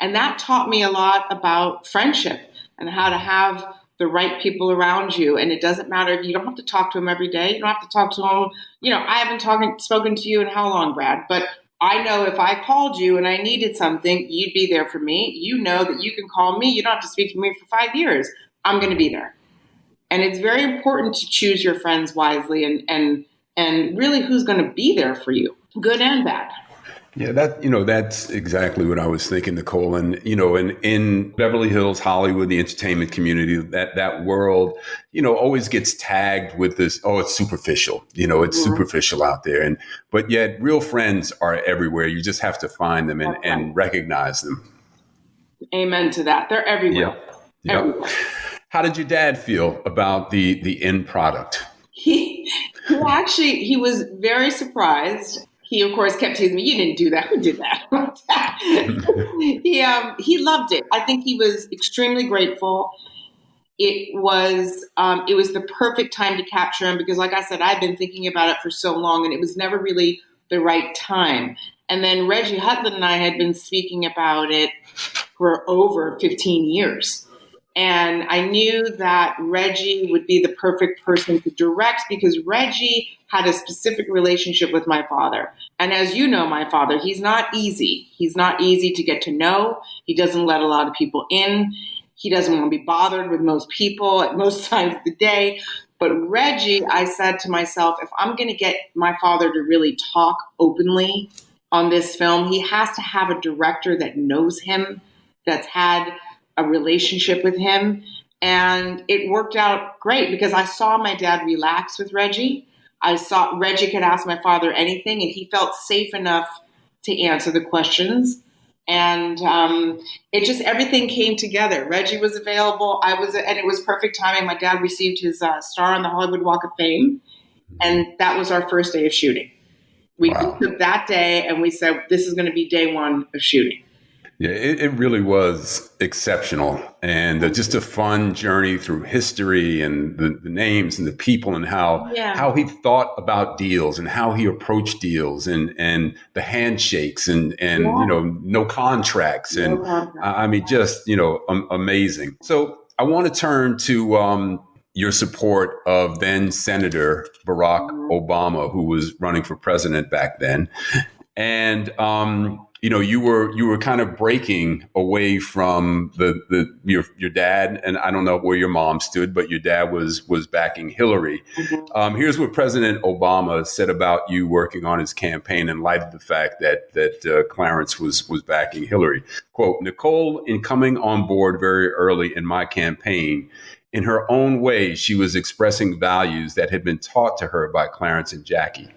that taught me a lot about friendship and how to have the right people around you. And it doesn't matter if you don't have to talk to them every day. You don't have to talk to them. I haven't spoken to you in how long, Brad? But I know if I called you and I needed something, you'd be there for me. You know that you can call me. You don't have to speak to me for 5 years. I'm going to be there. And it's very important to choose your friends wisely and really who's going to be there for you, good and bad. Yeah, that's exactly what I was thinking, Nicole. And, in Beverly Hills, Hollywood, the entertainment community, that world, always gets tagged with this, oh, it's superficial, it's superficial out there. But yet real friends are everywhere. You just have to find them and recognize them. Amen to that. They're everywhere. Yeah. Everywhere. How did your dad feel about the end product? He was very surprised. He, of course, kept teasing me. You didn't do that. Who did that? He loved it. I think he was extremely grateful. It was the perfect time to capture him because, like I said, I've been thinking about it for so long, and it was never really the right time. And then Reggie Hudlin and I had been speaking about it for over 15 years. And I knew that Reggie would be the perfect person to direct because Reggie had a specific relationship with my father. And as you know, my father, he's not easy. He's not easy to get to know. He doesn't let a lot of people in. He doesn't want to be bothered with most people at most times of the day. But Reggie, I said to myself, if I'm going to get my father to really talk openly on this film, he has to have a director that knows him, that's had a relationship with him. And it worked out great because I saw my dad relax with Reggie. I saw Reggie could ask my father anything and he felt safe enough to answer the questions. And everything came together. Reggie was available. And it was perfect timing. My dad received his star on the Hollywood Walk of Fame. And that was our first day of shooting. We took that day and we said, this is going to be day one of shooting. Yeah, it really was exceptional and just a fun journey through history and the names and the people and how he thought about deals and how he approached deals and the handshakes and no contracts. I mean, just, amazing. So I want to turn to your support of then Senator Barack Obama, who was running for president back then. And, you were kind of breaking away from your dad, and I don't know where your mom stood, but your dad was backing Hillary. Mm-hmm. Here's what President Obama said about you working on his campaign in light of the fact that Clarence was backing Hillary. Quote, Nicole, in coming on board very early in my campaign, in her own way, she was expressing values that had been taught to her by Clarence and Jackie.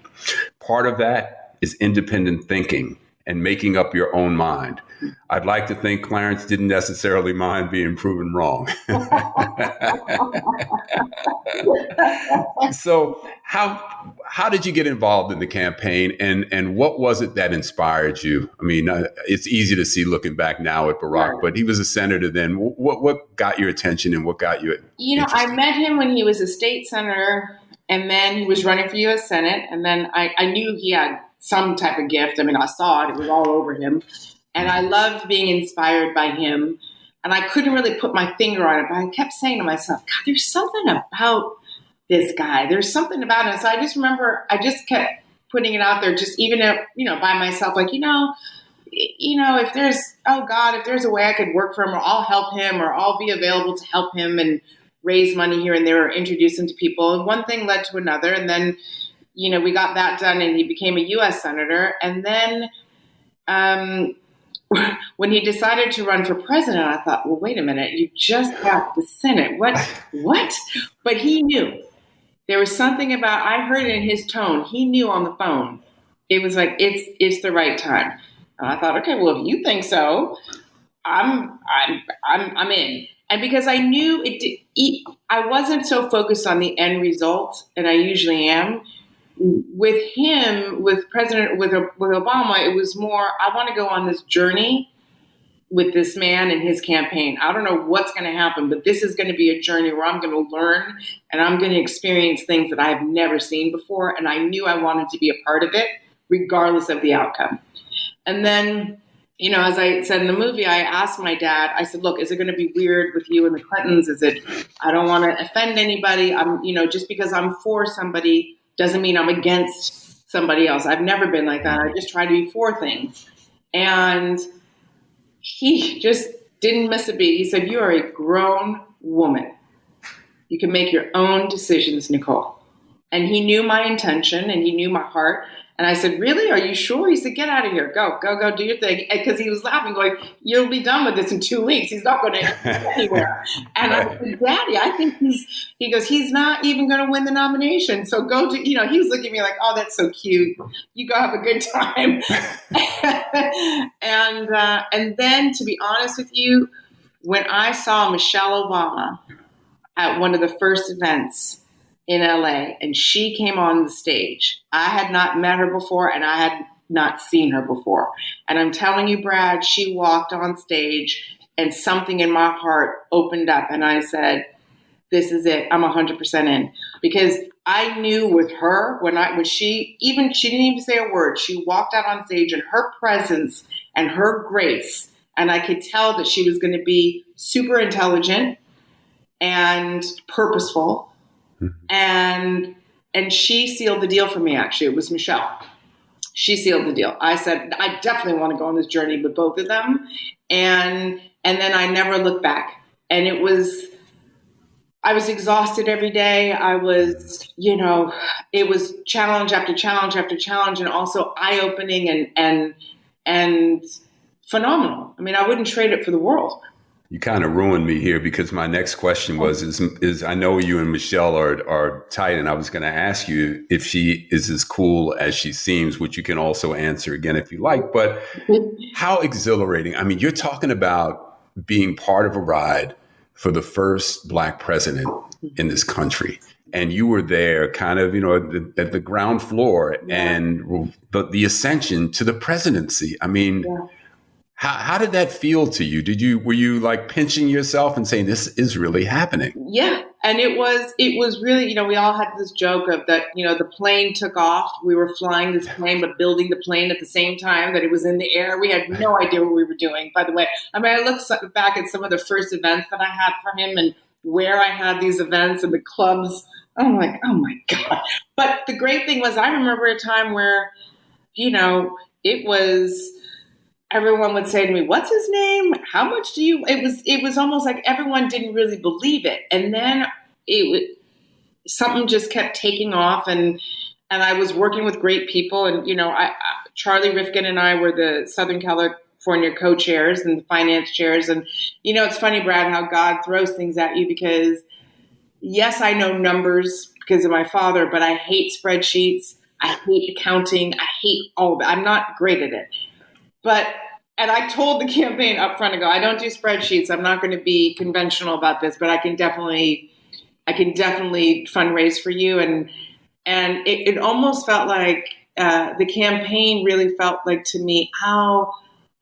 Part of that is independent thinking and making up your own mind. I'd like to think Clarence didn't necessarily mind being proven wrong. So how did you get involved in the campaign and what was it that inspired you? I mean, it's easy to see looking back now at Barack, but he was a senator then. What got your attention and what got you interested? I met him when he was a state senator and then he was running for U.S. Senate. And then I knew he had some type of gift. I mean, I saw it. It was all over him. And I loved being inspired by him. And I couldn't really put my finger on it, but I kept saying to myself, God, there's something about this guy. There's something about him. So I just remember, I just kept putting it out there, just even, by myself, like, if there's a way I could work for him or I'll help him or I'll be available to help him and raise money here and there or introduce him to people. And one thing led to another. And then, we got that done and he became a U.S. senator. And then when he decided to run for president, I thought, well, wait a minute, you just got the Senate. What? But he knew. There was something about, I heard it in his tone. He knew on the phone. It was like, it's the right time. And I thought, okay, well, if you think so, I'm in. And because I knew I wasn't so focused on the end result, and I usually am. With him, with Obama, it was more, I want to go on this journey with this man and his campaign. I don't know what's going to happen, but this is going to be a journey where I'm going to learn and I'm going to experience things that I've never seen before. And I knew I wanted to be a part of it, regardless of the outcome. And then, as I said in the movie, I asked my dad, I said, look, is it going to be weird with you and the Clintons? I don't want to offend anybody. Just because I'm for somebody doesn't mean I'm against somebody else. I've never been like that. I just try to be for things. And he just didn't miss a beat. He said, you are a grown woman. You can make your own decisions, Nicole. And he knew my intention and he knew my heart. And I said, really? Are you sure? He said, get out of here. Go do your thing. Because he was laughing, going, you'll be done with this in 2 weeks. He's not going to anywhere. And I said, Daddy, I think he's not even going to win the nomination. So go to, he was looking at me like, oh, that's so cute. You go have a good time. And then, to be honest with you, when I saw Michelle Obama at one of the first events in LA, and she came on the stage. I had not met her before, and I had not seen her before. And I'm telling you, Brad, she walked on stage, and something in my heart opened up, and I said, this is it. I'm 100% in. Because I knew with her, when she didn't even say a word. She walked out on stage, and her presence and her grace, and I could tell that she was going to be super intelligent and purposeful. And she sealed the deal for me, actually. It was Michelle. She sealed the deal. I said, I definitely want to go on this journey with both of them. And then I never looked back. And I was exhausted every day. I was, it was challenge after challenge after challenge, and also eye-opening and phenomenal. I mean, I wouldn't trade it for the world. You kind of ruined me here, because my next question is I know you and Michelle are tight, and I was going to ask you if she is as cool as she seems, which you can also answer again if you like. But how exhilarating. I mean, you're talking about being part of a ride for the first Black president in this country. And you were there kind of, at the ground floor and the ascension to the presidency. I mean, How did that feel to you? Were you like pinching yourself and saying, this is really happening? Yeah. And it was really, we all had this joke of that, the plane took off. We were flying this plane, but building the plane at the same time that it was in the air. We had no idea what we were doing, by the way. I mean, I look back at some of the first events that I had for him and where I had these events and the clubs. I'm like, oh my God. But the great thing was, I remember a time where, it was, everyone would say to me, what's his name? How much do you, it was almost like everyone didn't really believe it. And then something just kept taking off, and I was working with great people. And, Charlie Rifkin and I were the Southern California co-chairs and the finance chairs. And, it's funny, Brad, how God throws things at you, because yes, I know numbers because of my father, but I hate spreadsheets. I hate accounting. I hate all of it. I'm not great at it. And I told the campaign up front, I don't do spreadsheets. I'm not going to be conventional about this, but I can definitely fundraise for you. And it almost felt like the campaign really felt like to me how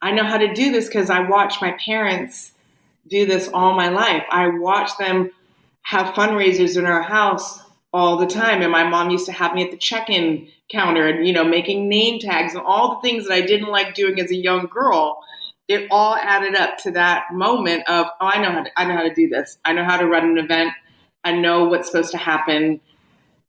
I know how to do this, because I watched my parents do this all my life. I watched them have fundraisers in our house all the time. And my mom used to have me at the check-in counter and, making name tags and all the things that I didn't like doing as a young girl. It all added up to that moment of, oh, I know how to do this. I know how to run an event. I know what's supposed to happen.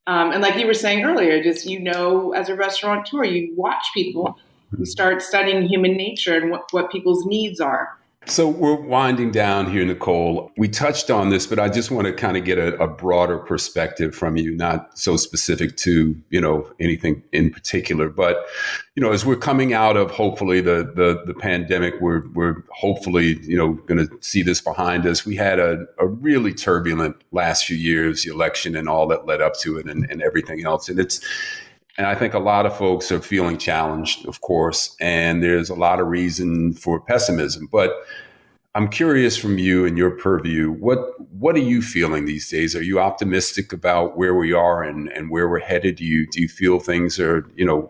And like you were saying earlier, just, as a restaurateur, you watch people, you start studying human nature and what people's needs are. So we're winding down here, Nicole. We touched on this, but I just want to kind of get a broader perspective from you, not so specific to, anything in particular. But, as we're coming out of, hopefully, the pandemic, we're hopefully, going to see this behind us. We had a really turbulent last few years, the election and all that led up to it and everything else. And I think a lot of folks are feeling challenged, of course, and there's a lot of reason for pessimism. But I'm curious from you and your purview, what are you feeling these days? Are you optimistic about where we are and where we're headed? Do you feel things are,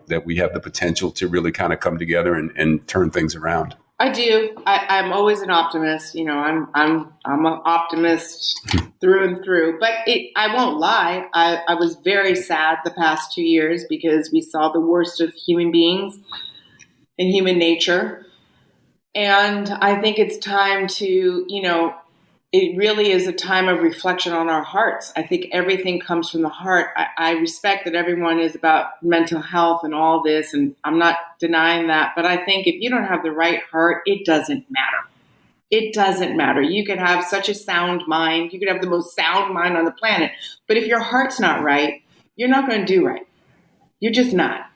that we have the potential to really kind of come together and turn things around? I do. I'm always an optimist. I'm an optimist through and through. But I won't lie. I was very sad the past 2 years because we saw the worst of human beings and human nature. And I think it's time to, it really is a time of reflection on our hearts. I think everything comes from the heart. I respect that everyone is about mental health and all this, and I'm not denying that. But I think if you don't have the right heart, it doesn't matter. It doesn't matter. You can have such a sound mind. You could have the most sound mind on the planet. But if your heart's not right, you're not going to do right. You're just not.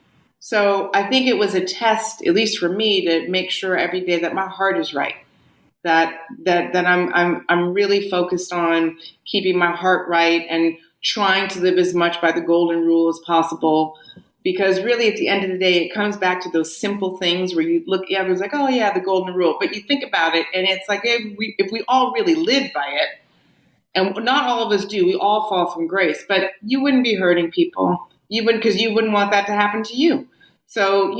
So I think it was a test, at least for me, to make sure every day that my heart is right. That I'm really focused on keeping my heart right and trying to live as much by the golden rule as possible. Because really, at the end of the day, it comes back to those simple things where you look, everyone's like, oh yeah, the golden rule. But you think about it, and it's like if we all really lived by it, and not all of us do, we all fall from grace. But you wouldn't be hurting people. You wouldn't, because you wouldn't want that to happen to you. So,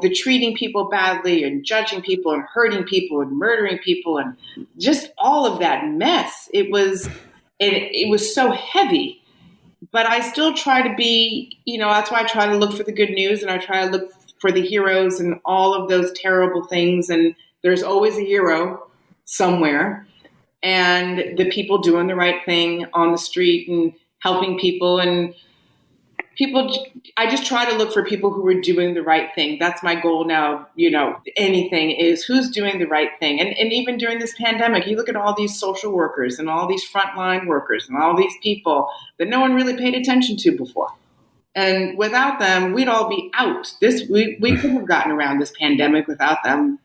the treating people badly and judging people and hurting people and murdering people and just all of that mess. It was so heavy, but I still try to be, that's why I try to look for the good news and I try to look for the heroes and all of those terrible things. And there's always a hero somewhere, and the people doing the right thing on the street and helping people and I just try to look for people who are doing the right thing. That's my goal now. Anything is who's doing the right thing. And even during this pandemic, you look at all these social workers and all these frontline workers and all these people that no one really paid attention to before. And without them, we'd all be out. We couldn't have gotten around this pandemic without them,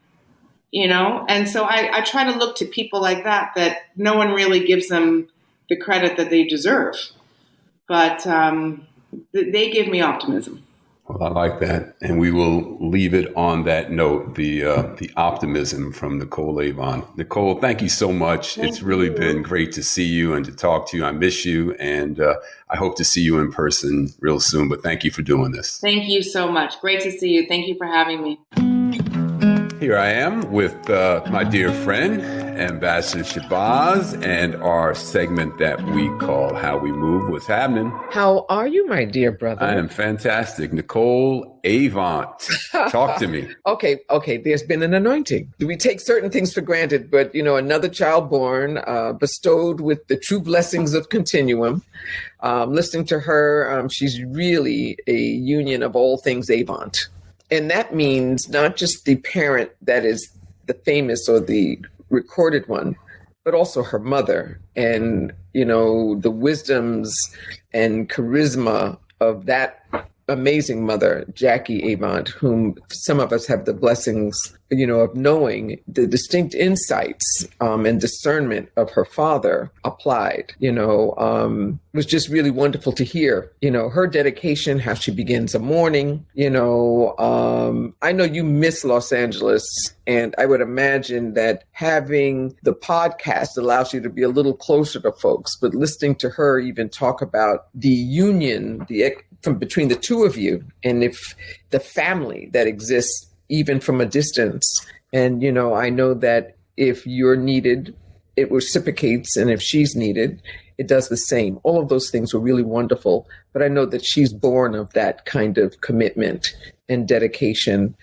And so I try to look to people like that no one really gives them the credit that they deserve. But, they give me optimism. Well, I like that. And we will leave it on that note, the optimism from Nicole Avant. Nicole, thank you so much. It's really been great to see you and to talk to you. I miss you. And I hope to see you in person real soon. But thank you for doing this. Thank you so much. Great to see you. Thank you for having me. Here I am with my dear friend, Ambassador Shabazz, and our segment that we call How We Move. What's happening? How are you, my dear brother? I am fantastic. Nicole Avant, talk to me. Okay. There's been an anointing. We take certain things for granted, but, another child born, bestowed with the true blessings of continuum. Listening to her, she's really a union of all things Avant. And that means not just the parent that is the famous or the recorded one, but also her mother and, the wisdoms and charisma of that amazing mother, Jackie Avant, whom some of us have the blessings, of knowing the distinct insights and discernment of her father applied, was just really wonderful to hear, her dedication, how she begins a morning, I know you miss Los Angeles, and I would imagine that having the podcast allows you to be a little closer to folks, but listening to her even talk about the union, from between the two of you, and if the family that exists even from a distance. And, I know that if you're needed, it reciprocates. And if she's needed, it does the same. All of those things were really wonderful. But I know that she's born of that kind of commitment and dedication.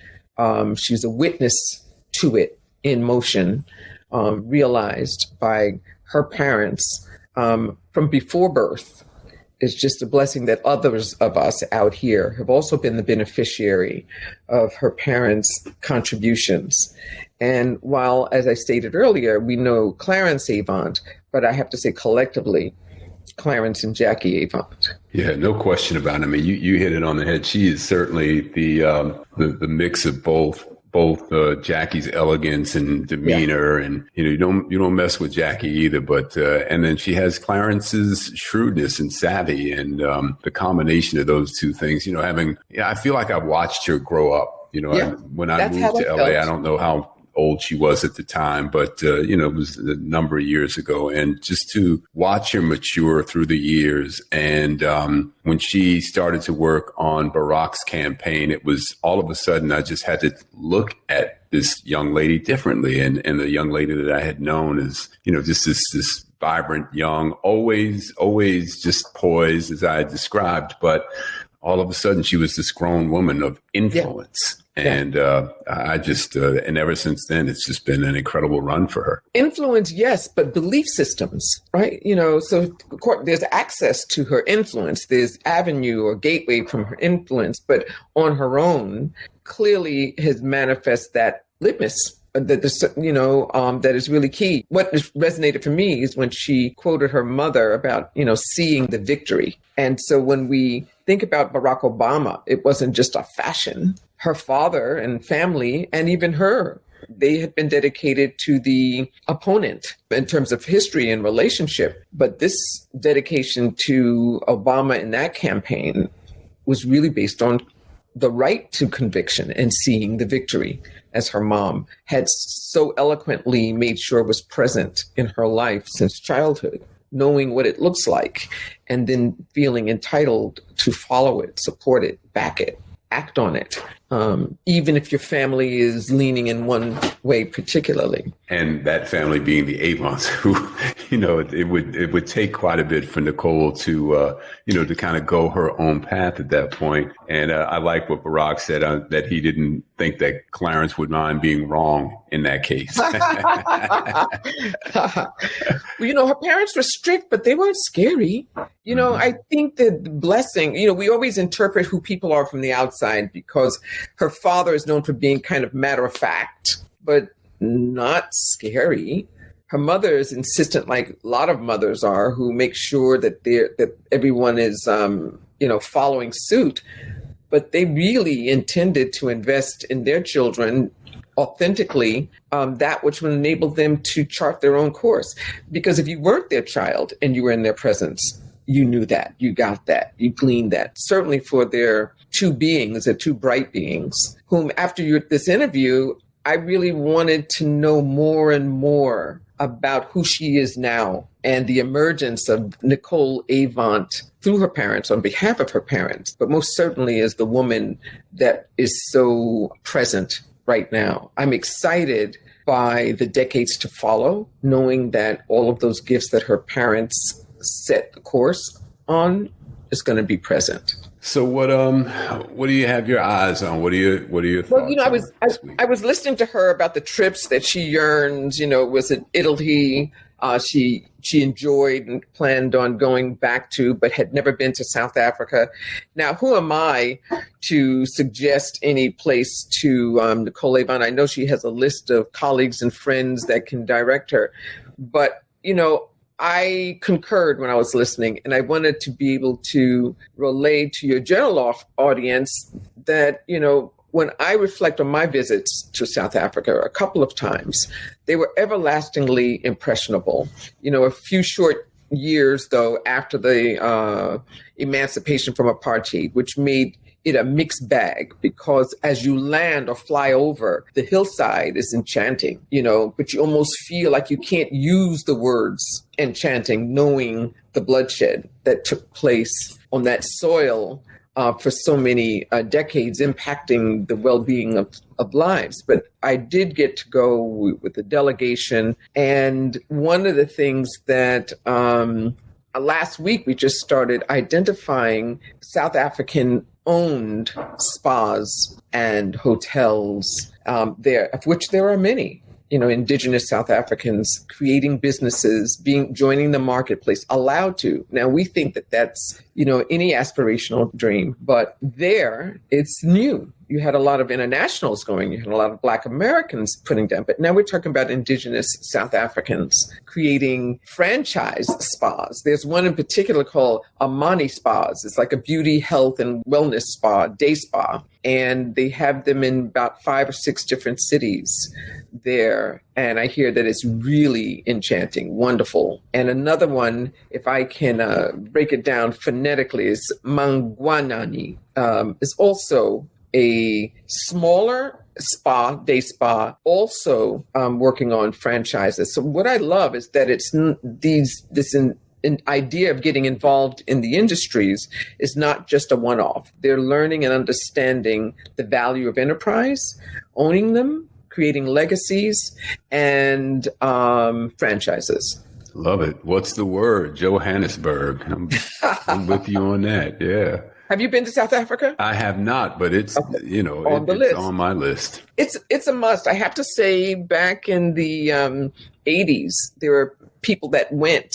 She's a witness to it in motion, realized by her parents from before birth. It's just a blessing that others of us out here have also been the beneficiary of her parents' contributions. And while, as I stated earlier, we know Clarence Avant, but I have to say collectively, Clarence and Jackie Avant. Yeah, no question about it. I mean, you hit it on the head. She is certainly the mix of both Jackie's elegance and demeanor, and you don't mess with Jackie either. But and then she has Clarence's shrewdness and savvy, and the combination of those two things. I feel like I watched her grow up. When I moved to LA, I don't know how old she was at the time, but, it was a number of years ago. And just to watch her mature through the years. And when she started to work on Barack's campaign, it was all of a sudden I just had to look at this young lady differently. And the young lady that I had known is, just this vibrant, young, always just poised, as I described. But all of a sudden, she was this grown woman of influence. Yeah. And I just, and ever since then, it's just been an incredible run for her. Influence, yes, but belief systems, right? So of course, there's access to her influence. There's avenue or gateway from her influence, but on her own, clearly has manifest that litmus that that is really key. What resonated for me is when she quoted her mother about, seeing the victory. And so when we think about Barack Obama, it wasn't just a fashion. Her father and family, and even her, they had been dedicated to the opponent in terms of history and relationship. But this dedication to Obama in that campaign was really based on the right to conviction and seeing the victory, as her mom had so eloquently made sure was present in her life since childhood, knowing what it looks like, and then feeling entitled to follow it, support it, back it, act on it, even if your family is leaning in one way particularly. And that family being the Avants, who, it would take quite a bit for Nicole to, to kind of go her own path at that point. And I like what Barack said, that he didn't think that Clarence would mind being wrong in that case. Her parents were strict, but they weren't scary. I think that the blessing, we always interpret who people are from the outside, because her father is known for being kind of matter of fact, but not scary. Her mother is insistent, like a lot of mothers are, who make sure that everyone is, following suit. But they really intended to invest in their children authentically, that which would enable them to chart their own course. Because if you weren't their child and you were in their presence, you knew that, you got that, you gleaned that. Certainly for their two beings, their two bright beings, whom after this interview, I really wanted to know more and more about who she is now and the emergence of Nicole Avant through her parents, on behalf of her parents, but most certainly as the woman that is so present right now. I'm excited by the decades to follow, knowing that all of those gifts that her parents set the course on is going to be present. So what do you have your eyes on? What are your thoughts? Well, I was listening to her about the trips that she yearns, was it Italy? She enjoyed and planned on going back to, but had never been to South Africa. Now, who am I to suggest any place to Nicole Avant? I know she has a list of colleagues and friends that can direct her, but I concurred when I was listening, and I wanted to be able to relay to your general audience that, when I reflect on my visits to South Africa a couple of times, they were everlastingly impressionable. A few short years, though, after the emancipation from apartheid, which made it a mixed bag, because as you land or fly over, the hillside is enchanting, but you almost feel like you can't use the words enchanting, knowing the bloodshed that took place on that soil for so many decades, impacting the well-being of lives. But I did get to go with the delegation. And one of the things that last week we just started identifying South African owned spas and hotels there, of which there are many. Indigenous South Africans creating businesses, joining the marketplace, allowed to. Now, we think that that's, any aspirational dream, but there it's new. You had a lot of internationals going, you had a lot of Black Americans putting down, but now we're talking about Indigenous South Africans creating franchise spas. There's one in particular called Amani Spas. It's like a beauty, health, and wellness spa, day spa. And they have them in about 5 or 6 different cities there. And I hear that it's really enchanting, wonderful. And another one, if I can break it down phonetically, is Mangwanani. Is also a smaller day spa, also working on franchises. So what I love is that it's this idea of getting involved in the industries is not just a one-off. They're learning and understanding the value of enterprise, owning them, creating legacies, and franchises. Love it. What's the word? Johannesburg. I'm with you on that. Yeah. Have you been to South Africa? I have not, but it's, it's on my list. It's a must. I have to say, back in the 80s, there were people that went,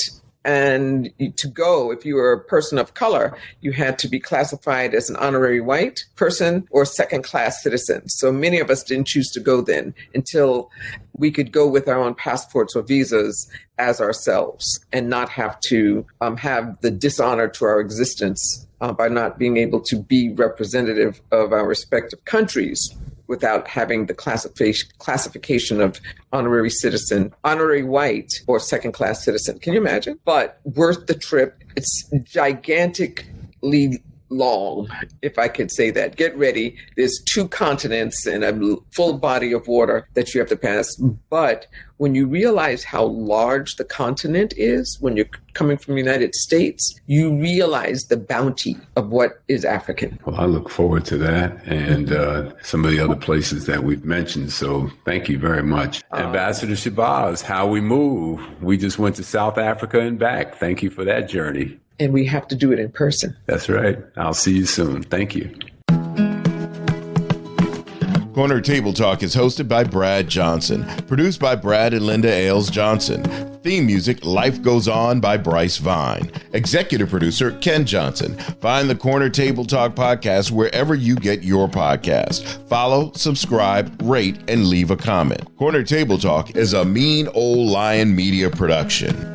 and to go, if you were a person of color, you had to be classified as an honorary white person or second-class citizen. So many of us didn't choose to go then until we could go with our own passports or visas as ourselves and not have to have the dishonor to our existence by not being able to be representative of our respective countries without having the classification of honorary citizen, honorary white, or second-class citizen. Can you imagine? But worth the trip. It's gigantically long, if I could say that. Get ready. There's 2 continents and a full body of water that you have to pass. But when you realize how large the continent is, when you're coming from the United States, you realize the bounty of what is African. Well, I look forward to that and some of the other places that we've mentioned. So thank you very much. Ambassador Shabazz, how we move. We just went to South Africa and back. Thank you for that journey. And we have to do it in person. That's right. I'll see you soon. Thank you. Corner Table Talk is hosted by Brad Johnson, produced by Brad and Linda Ailes Johnson. Theme music, Life Goes On by Bryce Vine. Executive producer, Ken Johnson. Find the Corner Table Talk podcast wherever you get your podcast. Follow, subscribe, rate, and leave a comment. Corner Table Talk is a Mean Old Lion Media production.